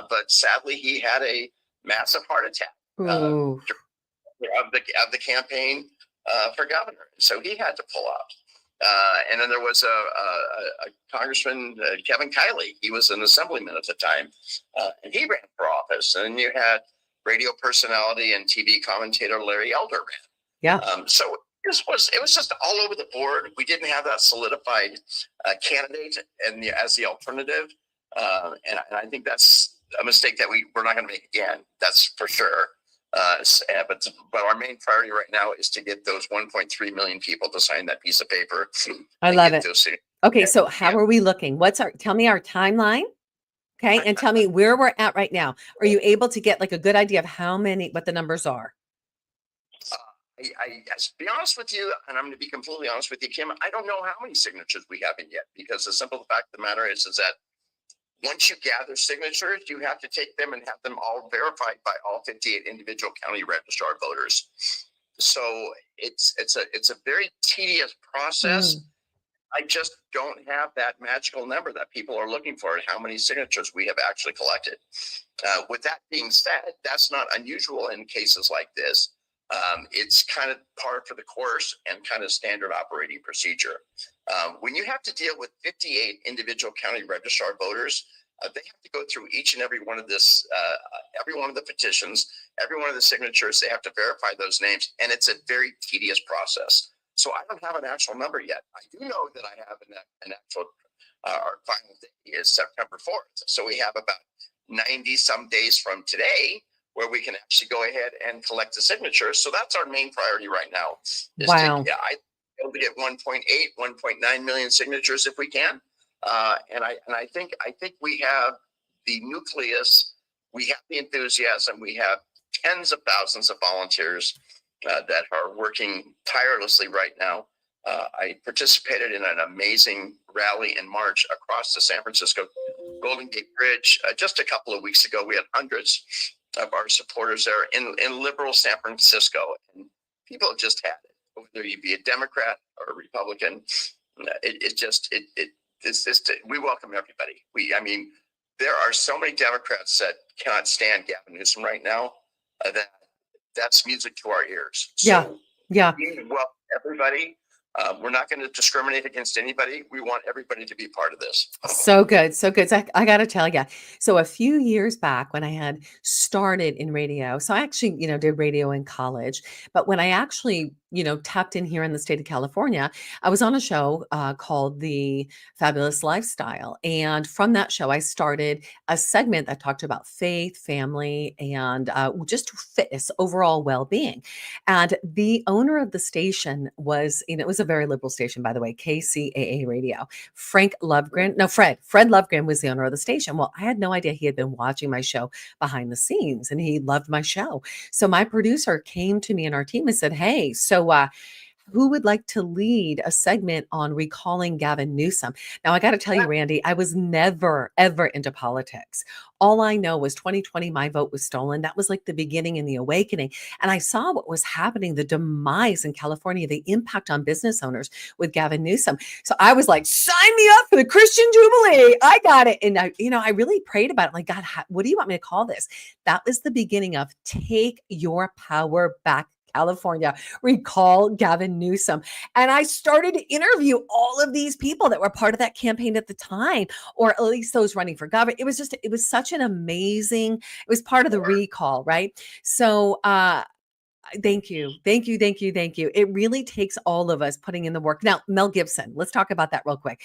But sadly, he had a massive heart attack of the campaign for governor, so he had to pull out. And then there was a Congressman, Kevin Kiley. He was an assemblyman at the time, and he ran for office. And then you had radio personality and TV commentator Larry Elder ran. Yeah. So it was just all over the board. We didn't have that solidified candidate as the alternative, and I think that's a mistake that we're not going to make again. That's for sure. But our main priority right now is to get those 1.3 million people to sign that piece of paper. I love it. Okay, so how are we looking? Tell me our timeline. Okay, and tell me where we're at right now. Are you able to get like a good idea of what the numbers are? To be honest with you, and I'm going to be completely honest with you, Kim, I don't know how many signatures we haven't yet, because the simple fact of the matter is that once you gather signatures, you have to take them and have them all verified by all 58 individual county registrar voters. So it's a very tedious process. I just don't have that magical number that people are looking for and how many signatures we have actually collected. With that being said, that's not unusual in cases like this. It's kind of par for the course and kind of standard operating procedure. When you have to deal with 58 individual county registrar voters, they have to go through each and every one of every one of the petitions, every one of the signatures. They have to verify those names, and it's a very tedious process. So I don't have an actual number yet. I do know that I have an actual, our final day is September 4th. So we have about 90 some days from today where we can actually go ahead and collect the signatures. So that's our main priority right now. Wow. I'd be able to get 1.8, 1.9 million signatures if we can. And I think we have the nucleus, we have the enthusiasm, we have tens of thousands of volunteers that are working tirelessly right now. I participated in an amazing rally in March across the San Francisco Golden Gate Bridge. Just a couple of weeks ago, we had hundreds of our supporters there in liberal San Francisco, and people just had it. Whether you be a Democrat or a Republican, we welcome everybody. There are so many Democrats that cannot stand Gavin Newsom right now that's music to our ears. So yeah. We welcome everybody. We're not going to discriminate against anybody. We want everybody to be part of this. So good. So good. So I got to tell you. So a few years back when I had started in radio, so I actually, did radio in college, but when I actually, tapped in here in the state of California, I was on a show called The Fabulous Lifestyle. And from that show, I started a segment that talked about faith, family, and just fitness, overall well-being. And the owner of the station was, it was a very liberal station, by the way, KCAA Radio. Fred Lovegren was the owner of the station. Well, I had no idea he had been watching my show behind the scenes, and he loved my show. So my producer came to me and our team and said, hey, so who would like to lead a segment on recalling Gavin Newsom? Now, I got to tell you, Randy, I was never, ever into politics. All I know was 2020, my vote was stolen. That was like the beginning and the awakening. And I saw what was happening, the demise in California, the impact on business owners with Gavin Newsom. So I was like, sign me up for the Christian Jubilee. I got it. And I really prayed about it. Like, God, what do you want me to call this? That was the beginning of Take Your Power Back California, recall Gavin Newsom. And I started to interview all of these people that were part of that campaign at the time, or at least those running for governor. It was such an amazing, it was part of the recall, right? So, thank you. Thank you. Thank you. Thank you. It really takes all of us putting in the work. Now, Mel Gibson, let's talk about that real quick.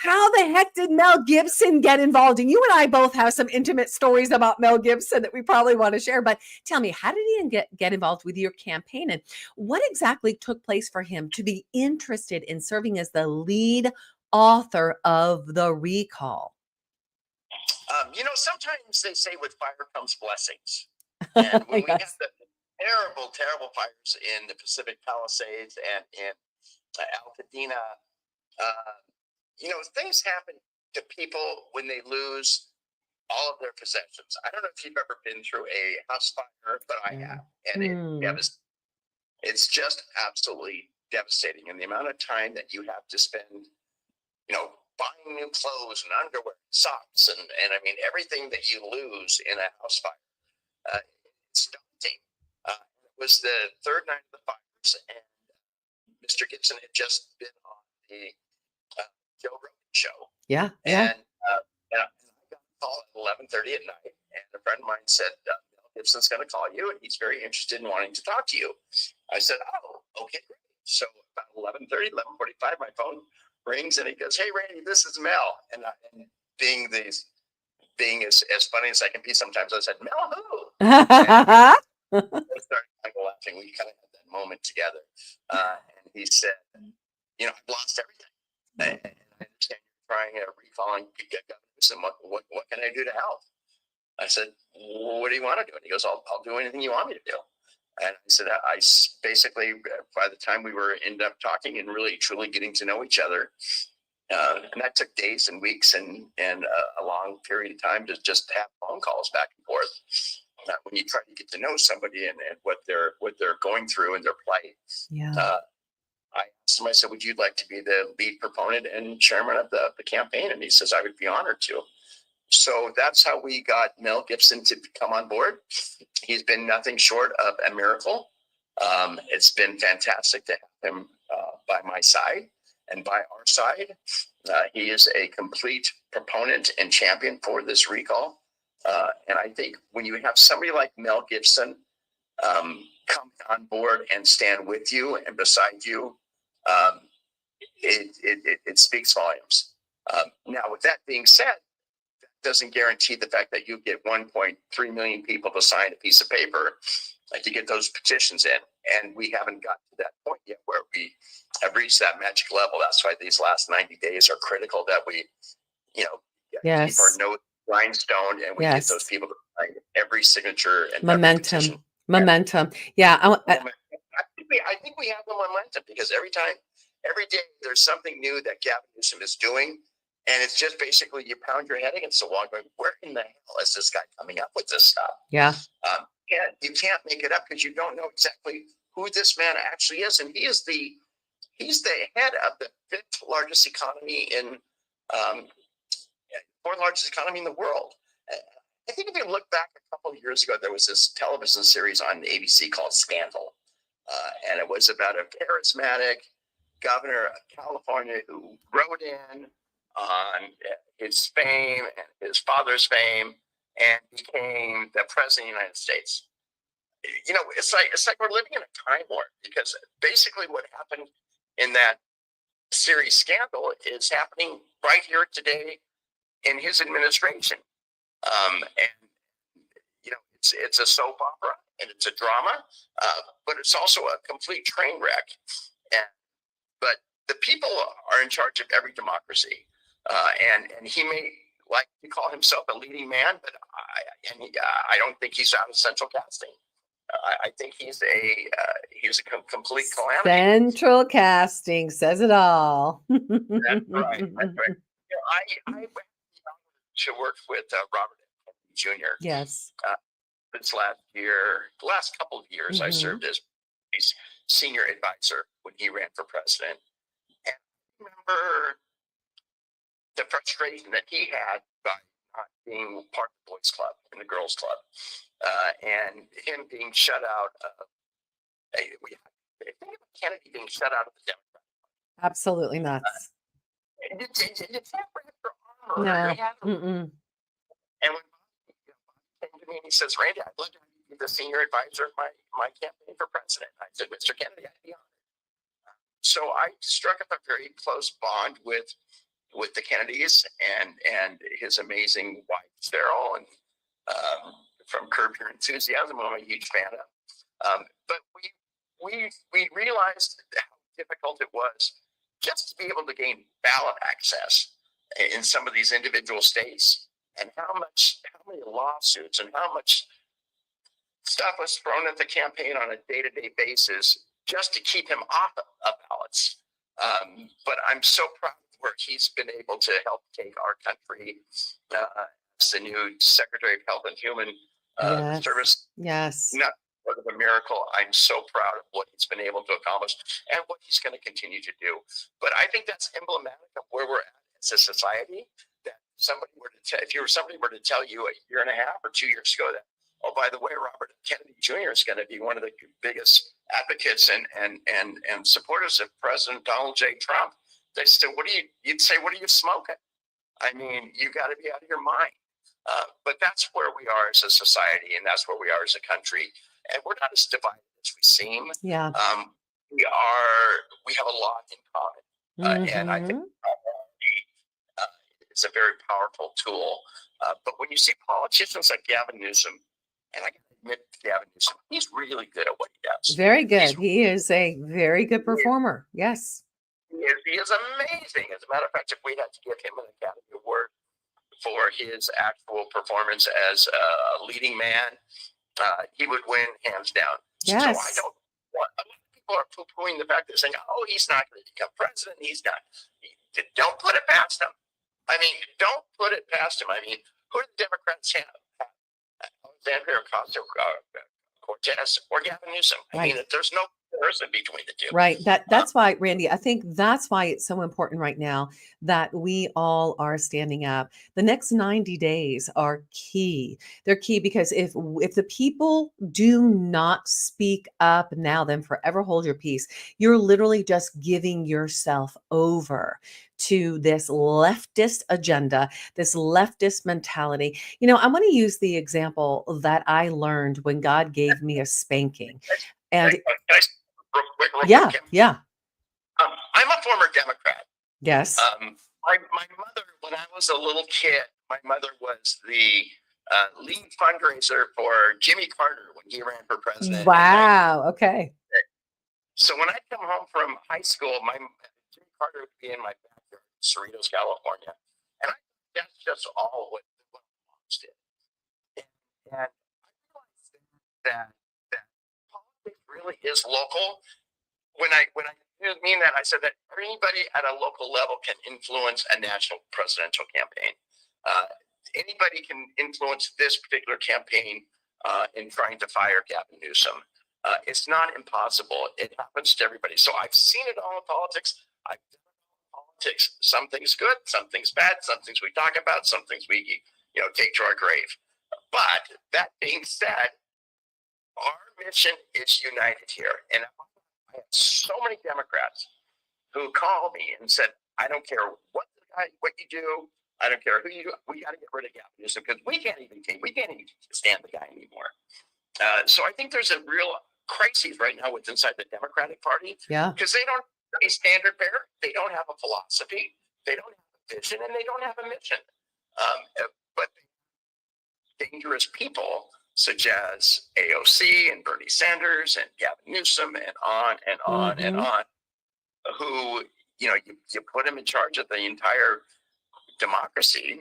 How the heck did Mel Gibson get involved? And you and I both have some intimate stories about Mel Gibson that we probably want to share, but tell me, how did he get involved with your campaign? And what exactly took place for him to be interested in serving as the lead author of the recall? Sometimes they say with fire comes blessings. And when we had the terrible fires in the Pacific Palisades and in Altadena, things happen to people when they lose all of their possessions. I don't know if you've ever been through a house fire, but I have. And it's just absolutely devastating. And the amount of time that you have to spend, buying new clothes and underwear, socks, and I mean, everything that you lose in a house fire, it's daunting. It was the third night of the fires, and Mr. Gibson had just been on the Joe Rogan show. Yeah. And I got a call at 11:30 at night, and a friend of mine said, Mel Gibson's going to call you, and he's very interested in wanting to talk to you. I said, oh, okay, great. So about 11:30, 11:45, my phone rings, and he goes, hey, Randy, this is Mel. And being as funny as I can be sometimes, I said, Mel who? I started kind of laughing. We kind of had that moment together. And he said, I've lost everything. And I understand you're trying a recall and what can I do to help? I said, what do you want to do? And he goes, I'll do anything you want me to do. And I said, I basically, by the time we ended up talking and really truly getting to know each other, and that took days and weeks and a long period of time to just have phone calls back and forth. When you try to get to know somebody and what they're going through and their plight, I asked him, I said, would you like to be the lead proponent and chairman of the campaign? And he says, I would be honored to. So that's how we got Mel Gibson to come on board. He's been nothing short of a miracle. It's been fantastic to have him by my side and by our side. He is a complete proponent and champion for this recall. And I think when you have somebody like Mel Gibson come on board and stand with you and beside you, it speaks volumes. Now, with that being said, that doesn't guarantee the fact that you get 1.3 million people to sign a piece of paper to get those petitions in. And we haven't gotten to that point yet where we have reached that magic level. That's why these last 90 days are critical, that we, keep our nose grindstone and we get those people to sign every signature and momentum. Yeah. I think we have the momentum because every day there's something new that Gavin Newsom is doing. And it's just basically you pound your head against the wall going, where in the hell is this guy coming up with this stuff? Yeah. And you can't make it up because you don't know exactly who this man actually is. And he's the head of the fifth largest economy fourth largest economy in the world. I think if you look back a couple of years ago, there was this television series on ABC called Scandal. And it was about a charismatic governor of California who rode in on his fame and his father's fame and became the president of the United States. It's like we're living in a time warp because basically what happened in that series Scandal is happening right here today in his administration. It's a soap opera and it's a drama, but it's also a complete train wreck. But the people are in charge of every democracy. And he may like to call himself a leading man, but I don't think he's out of central casting. I think he's a complete calamity. Central casting says it all. That's right. I went to work with Robert Jr. Yes. This last couple of years, I served as his senior advisor when he ran for president. And I remember the frustration that he had by not being part of the boys' club and the girls' club, and him being shut out of We think about Kennedy being shut out of the Democrat. Absolutely nuts. You can't bring up your armor. No. You have to- Mm-mm. And when Bob came to me and he says, Randy, I'd love to be the senior advisor of my campaign for president. I said, Mr. Kennedy, I'd be honored. So I struck up a very close bond with the Kennedys and his amazing wife, Cheryl, and from Curb Your Enthusiasm, who I'm a huge fan of. But we realized how difficult it was just to be able to gain ballot access in some of these individual states, and how many lawsuits and how much stuff was thrown at the campaign on a day-to-day basis just to keep him off of ballots. But I'm so proud of where he's been able to help take our country as the new Secretary of Health and Human Yes. Service. Yes. Not part of a miracle. I'm so proud of what he's been able to accomplish and what he's going to continue to do. But I think that's emblematic of where we're at as a society. That somebody were to if somebody were to tell you a year and a half or 2 years ago that, oh, by the way, Robert Kennedy Jr. is going to be one of the biggest advocates and supporters of President Donald J. Trump, they said, you'd say, what are you smoking? I mean, you got to be out of your mind. But that's where we are as a society, and that's where we are as a country. And we're not as divided as we seem. Yeah. We have a lot in common. And I think it's a very powerful tool. But when you see politicians like Gavin Newsom, and I can admit Gavin Newsom, he's really good at what he does. Very good. He is a very good performer. Yes. He is amazing. As a matter of fact, if we had to give him an Academy Award for his actual performance as a leading man, he would win hands down. Yes. So I don't want, a lot of people are poo-pooing the fact that they're saying, oh, he's not going to become president. He's not. Don't put it past him. I mean, don't put it past him. I mean, who do the Democrats have? Alexandria Ocasio-Cortez or Gavin Newsom. I mean, there's no comparison between the two. Right. That's why, Randy, I think that's why it's so important right now that we all are standing up. The next 90 days are key. They're key because if the people do not speak up now, then forever hold your peace. You're literally just giving yourself over to this leftist agenda, this leftist mentality. You know, I'm going to use the example that I learned when God gave me a spanking. And Can I real quick, yeah, Kim? yeah. I'm a former Democrat. Yes. My mother, when I was a little kid, my mother was the lead fundraiser for Jimmy Carter when he ran for president. Wow. Okay. So when I'd come home from high school, Jimmy Carter would be in my backyard, Cerritos, California, and that's just all what moms did. And I realized that politics really is local. When I mean that, I said that anybody at a local level can influence a national presidential campaign. Anybody can influence this particular campaign in trying to fire Gavin Newsom. It's not impossible. It happens to everybody. So I've seen it all in politics. I've done it all in politics. Some things good, some things bad, some things we talk about, some things we take to our grave. But that being said, our mission is united here. And I have so many Democrats who call me and said, I don't care what you do. I don't care who you do. We got to get rid of Gavin Newsom because we can't even stand the guy anymore. So I think there's a real crisis right now within inside the Democratic Party. Yeah. Because they don't have a standard bearer. They don't have a philosophy. They don't have a vision, and they don't have a mission. But dangerous people such as AOC and Bernie Sanders and Gavin Newsom and on and on and on, who, you put them in charge of the entire democracy.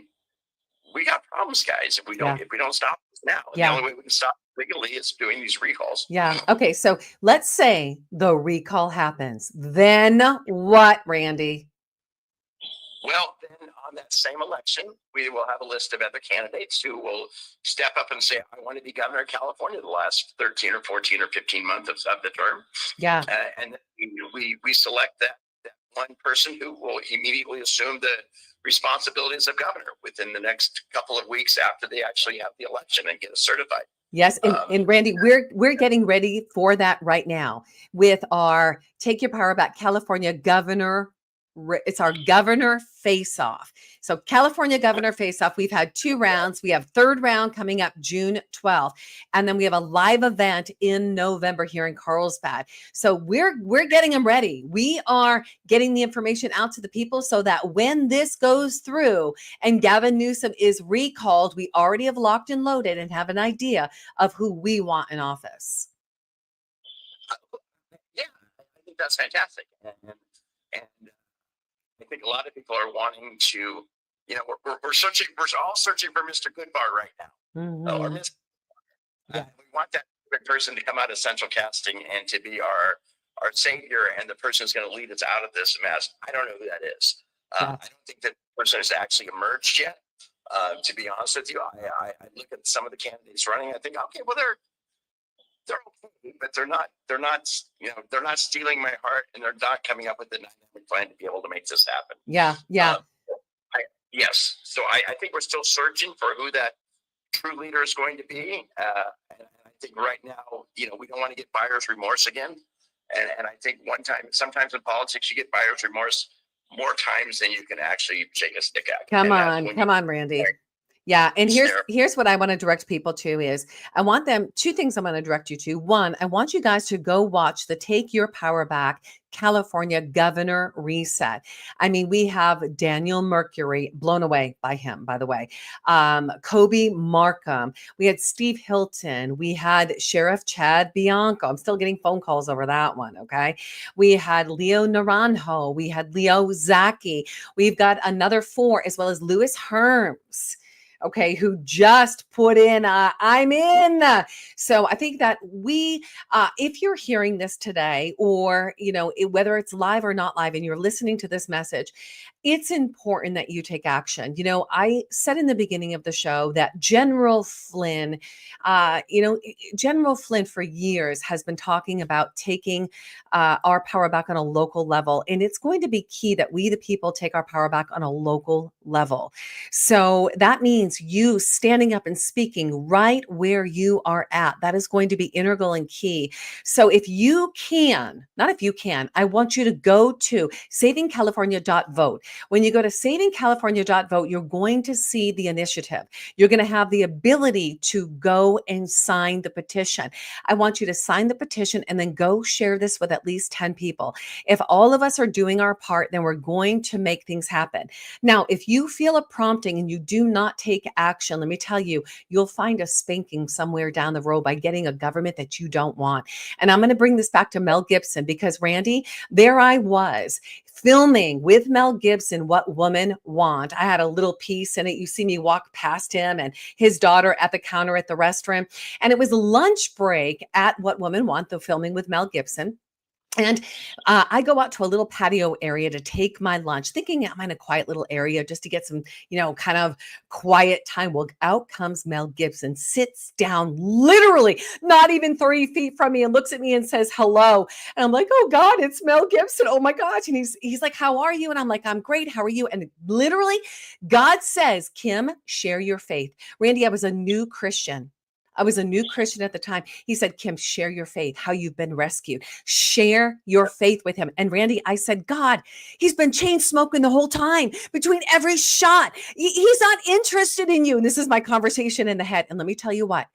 We got problems, guys, if we don't stop this now. And the only way we can stop legally is doing these recalls. Yeah. Okay. So let's say the recall happens. Then what, Randy? Well, then on that same election, we will have a list of other candidates who will step up and say, I want to be governor of California the last 13 or 14 or 15 months of the term. Yeah. And we select that one person who will immediately assume the responsibilities of governor within the next couple of weeks after they actually have the election and get it certified. Yes, and Randy, we're getting ready for that right now with our Take Your Power Back California Governor. It's our Governor Face Off. So California Governor Face Off. We've had 2 rounds. We have 3rd round coming up June 12th, and then we have a live event in November here in Carlsbad. So we're getting them ready. We are getting the information out to the people so that when this goes through and Gavin Newsom is recalled, we already have locked and loaded and have an idea of who we want in office. Yeah, I think that's fantastic. And I think a lot of people are wanting to, we're searching, we're all searching for Mr. Goodbar right now. Mm-hmm. Or Mr. We want that person to come out of central casting and to be our savior and the person who's going to lead us out of this mess. I don't know who that is. I don't think that person has actually emerged yet. To be honest with you, I look at some of the candidates running. I think, okay, well, they're okay, but they're not stealing my heart, and they're not coming up with the dynamic plan to be able to make this happen. Yeah. Yes. So I think we're still searching for who that true leader is going to be. And I think right now, we don't want to get buyer's remorse again. And I think sometimes in politics, you get buyer's remorse more times than you can actually shake a stick at. Come on, Randy. Yeah. And here's what I want to direct people to is I want them, 2 things I'm going to direct you to. 1, I want you guys to go watch the Take Your Power Back California Governor Reset. I mean, we have Daniel Mercury, blown away by him, by the way. Kobe Markham. We had Steve Hilton. We had Sheriff Chad Bianco. I'm still getting phone calls over that one. Okay. We had Leo Naranjo. We had Leo Zaki. We've got another 4, as well as Louis Herms. Okay, who just put in, I'm in. So I think that if you're hearing this today, or, whether it's live or not live, and you're listening to this message, it's important that you take action. I said in the beginning of the show that General Flynn for years has been talking about taking our power back on a local level. And it's going to be key that we, the people, take our power back on a local level. So that means you standing up and speaking right where you are at. That is going to be integral and key. So if you can, not if you can, I want you to go to savingcalifornia.vote. When you go to savingcalifornia.vote, you're going to see the initiative. You're going to have the ability to go and sign the petition. I want you to sign the petition and then go share this with at least 10 people. If all of us are doing our part, then we're going to make things happen. Now, if you feel a prompting and you do not take action, let me tell you, you'll find a spanking somewhere down the road by getting a government that you don't want. And I'm going to bring this back to Mel Gibson, because Randy, there I was filming with Mel Gibson, What Women Want. I had a little piece in it. You see me walk past him and his daughter at the counter at the restaurant. And it was lunch break at What Women Want, the filming with Mel Gibson. And I go out to a little patio area to take my lunch, thinking I'm in a quiet little area just to get some, kind of quiet time. Well, out comes Mel Gibson, sits down literally not even 3 feet from me and looks at me and says, hello. And I'm like, oh God, it's Mel Gibson. Oh my gosh. And he's like, how are you? And I'm like, I'm great. How are you? And literally God says, Kim, share your faith. Randy, I was a new Christian. at the time. He said, Kim, share your faith, how you've been rescued. Share your faith with him. And Randy, I said, God, he's been chain smoking the whole time between every shot. He's not interested in you. And this is my conversation in the head. And let me tell you what,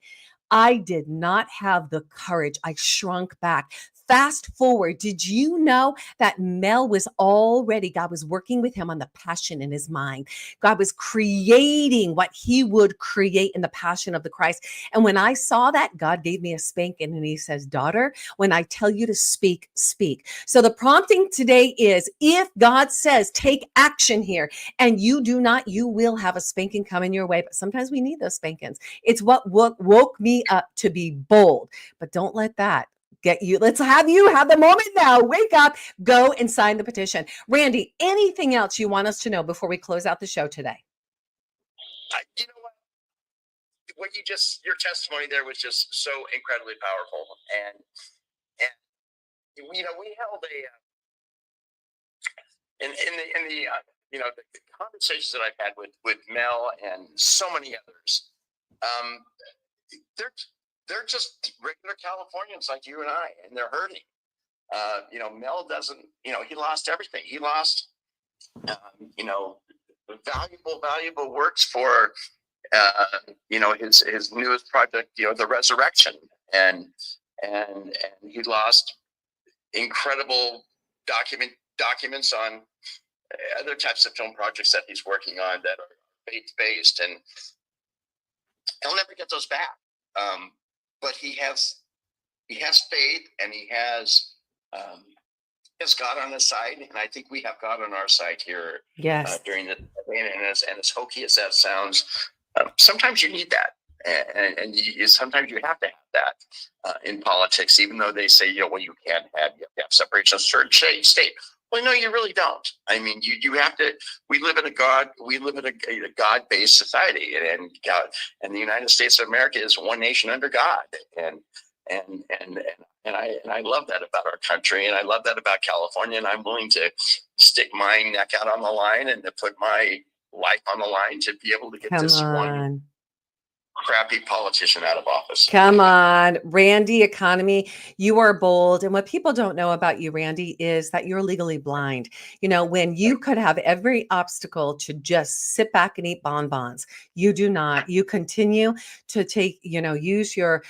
I did not have the courage. I shrunk back. Fast forward, did you know that Mel was already, God was working with him on the passion in his mind. God was creating what he would create in the passion of the Christ. And when I saw that, God gave me a spanking and he says, daughter, when I tell you to speak, speak. So the prompting today is, if God says, take action here and you do not, you will have a spanking coming your way. But sometimes we need those spankings. It's what woke me up to be bold, but don't let that get you. Let's have you have the moment now. Wake up, go and sign the petition. Randy, anything else you want us to know before we close out the show today? You know what your testimony there was just so incredibly powerful. And we held the conversations that I've had with Mel and so many others, they're just regular Californians like you and I, and they're hurting. Mel doesn't, he lost everything. He lost, valuable works for, his newest project, the Resurrection, and he lost incredible documents on other types of film projects that he's working on that are faith-based, and he'll never get those back. But he has faith, and he has God on his side, and I think we have God on our side here. Yes. During the and as hokey as that sounds, sometimes you need that, and sometimes you have to have that in politics. Even though they say, well, you have to have separation of church state. Well, no, you really don't. I mean, you have to. We live in a God-based society, and God, and the United States of America is one nation under God, and I love that about our country, and I love that about California, and I'm willing to stick my neck out on the line and to put my life on the line to be able to get one crappy politician out of office. Come on, Randy Economy, you are bold. And what people don't know about you, Randy, is that you're legally blind. When you could have every obstacle to just sit back and eat bonbons, you do not. You continue to take, use your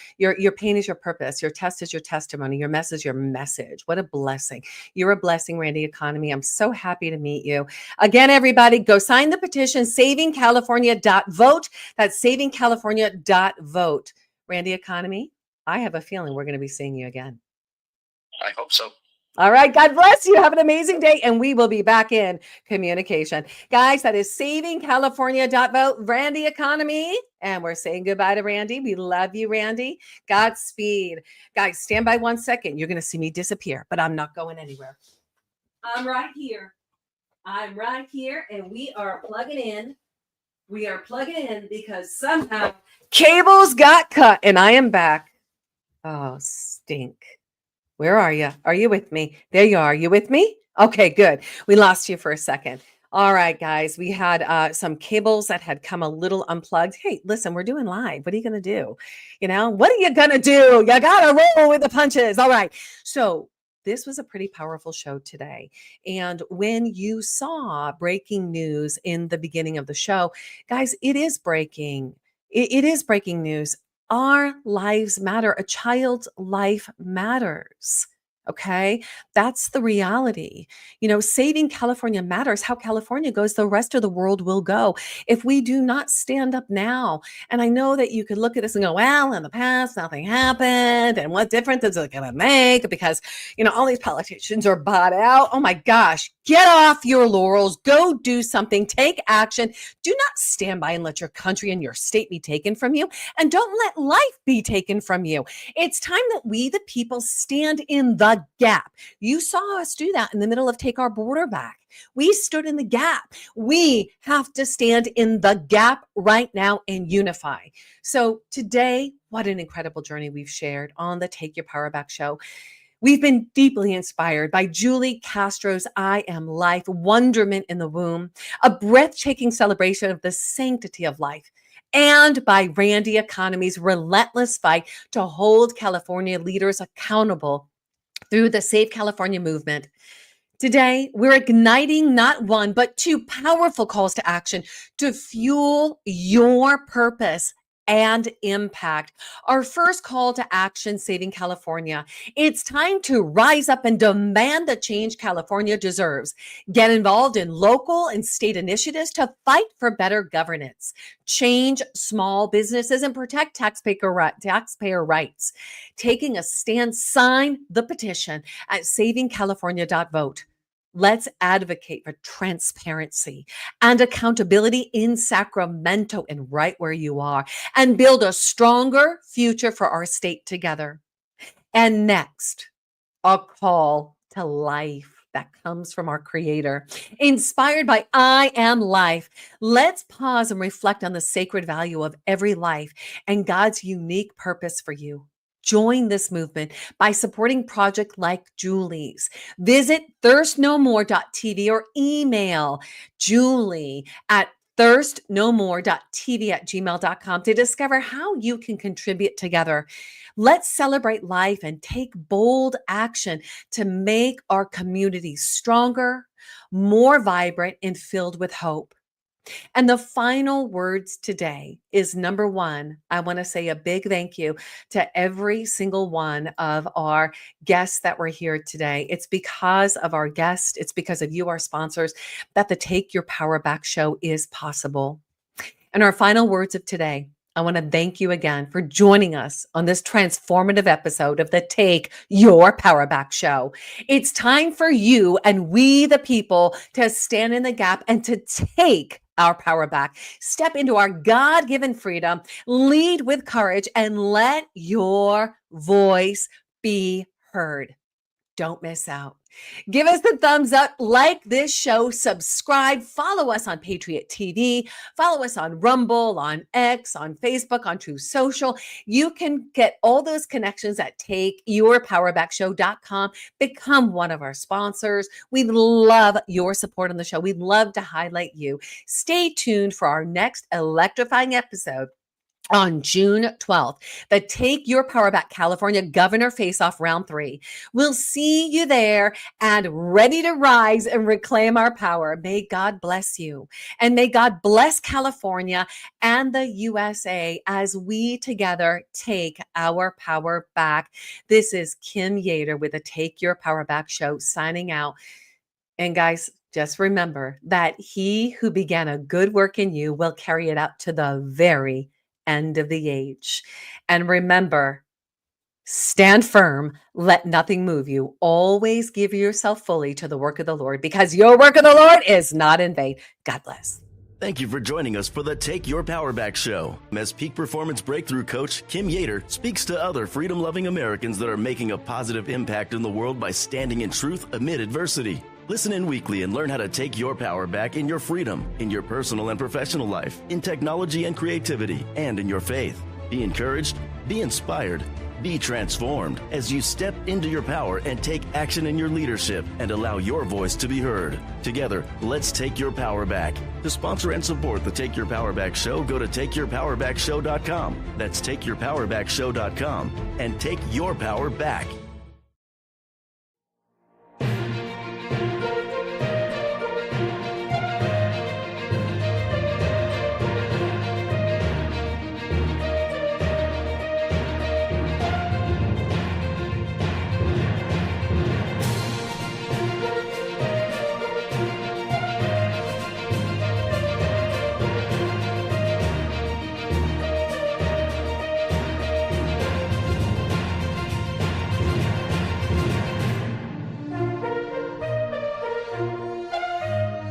pain is your purpose. Your test is your testimony. Your mess is your message. What a blessing. You're a blessing, Randy Economy. I'm so happy to meet you. Again, everybody, go sign the petition, savingcalifornia.vote. That's savingcalifornia.vote. Randy Economy, I have a feeling we're going to be seeing you again. I hope so. All right. God bless you. Have an amazing day. And we will be back in communication. Guys, that is savingcalifornia.vote, Randy Economy. And we're saying goodbye to Randy. We love you, Randy. Godspeed. Guys, stand by 1 second. You're going to see me disappear, but I'm not going anywhere. I'm right here. And we are plugging in. We are plugging in because somehow cables got cut and I am back. Oh, stink. Where are you? Are you with me? There you are. You with me? Okay, good. We lost you for a second. All right, guys. We had some cables that had come a little unplugged. Hey, listen, we're doing live. What are you going to do? What are you going to do? You got to roll with the punches. All right. So this was a pretty powerful show today. And when you saw breaking news in the beginning of the show, guys, it is breaking. It is breaking news. Our lives matter. A child's life matters. Okay, that's the reality. Saving California matters. How California goes, the rest of the world will go. If we do not stand up now, and I know that you could look at this and go, well, in the past, nothing happened. And what difference is it going to make? Because, all these politicians are bought out. Oh my gosh, get off your laurels. Go do something. Take action. Do not stand by and let your country and your state be taken from you. And don't let life be taken from you. It's time that we, the people, stand in the gap. You saw us do that in the middle of Take Our Border Back. We stood in the gap. We have to stand in the gap right now and unify. So today, what an incredible journey we've shared on the Take Your Power Back show. We've been deeply inspired by Julie Castro's I Am Life, Wonderment in the Womb, a breathtaking celebration of the sanctity of life, and by Randy Economy's relentless fight to hold California leaders accountable through the Save California movement. Today, we're igniting not one, but two powerful calls to action to fuel your purpose and impact. Our first call to action, Saving California. It's time to rise up and demand the change California deserves. Get involved in local and state initiatives to fight for better governance, change small businesses, and protect taxpayer rights. Taking a stand, sign the petition at savingcalifornia.vote. Let's advocate for transparency and accountability in Sacramento and right where you are, and build a stronger future for our state together. And next, a call to life that comes from our Creator. Inspired by I Am Life, let's pause and reflect on the sacred value of every life and God's unique purpose for you. Join this movement by supporting projects like Julie's. Visit thirstnomore.tv or email Julie at thirstnomore.tv@gmail.com to discover how you can contribute together. Let's celebrate life and take bold action to make our community stronger, more vibrant, and filled with hope. And the final words today is number one. I want to say a big thank you to every single one of our guests that were here today. It's because of our guests, it's because of you, our sponsors, that the Take Your Power Back show is possible. And our final words of today, I want to thank you again for joining us on this transformative episode of the Take Your Power Back show. It's time for you and we, the people, to stand in the gap and to take our power back. Step into our God-given freedom, lead with courage, and let your voice be heard. Don't miss out. Give us the thumbs up, like this show, subscribe, follow us on Patriot TV, follow us on Rumble, on X, on Facebook, on True Social. You can get all those connections at takeyourpowerbackshow.com. Become one of our sponsors. We love your support on the show. We'd love to highlight you. Stay tuned for our next electrifying episode on June 12th, the Take Your Power Back California Governor Face-Off Round 3. We'll see you there and ready to rise and reclaim our power. May God bless you. And may God bless California and the USA as we together take our power back. This is Kim Yeater with the Take Your Power Back show signing out. And guys, just remember that he who began a good work in you will carry it out to the very end of the age. And remember, stand firm, let nothing move you. Always give yourself fully to the work of the Lord, because your work of the Lord is not in vain. God bless. Thank you for joining us for the Take Your Power Back show. As Peak Performance Breakthrough Coach Kim Yeater speaks to other freedom-loving Americans that are making a positive impact in the world by standing in truth amid adversity. Listen in weekly and learn how to take your power back in your freedom, in your personal and professional life, in technology and creativity, and in your faith. Be encouraged, be inspired, be transformed as you step into your power and take action in your leadership and allow your voice to be heard. Together, let's take your power back. To sponsor and support the Take Your Power Back show, go to takeyourpowerbackshow.com. That's takeyourpowerbackshow.com and take your power back.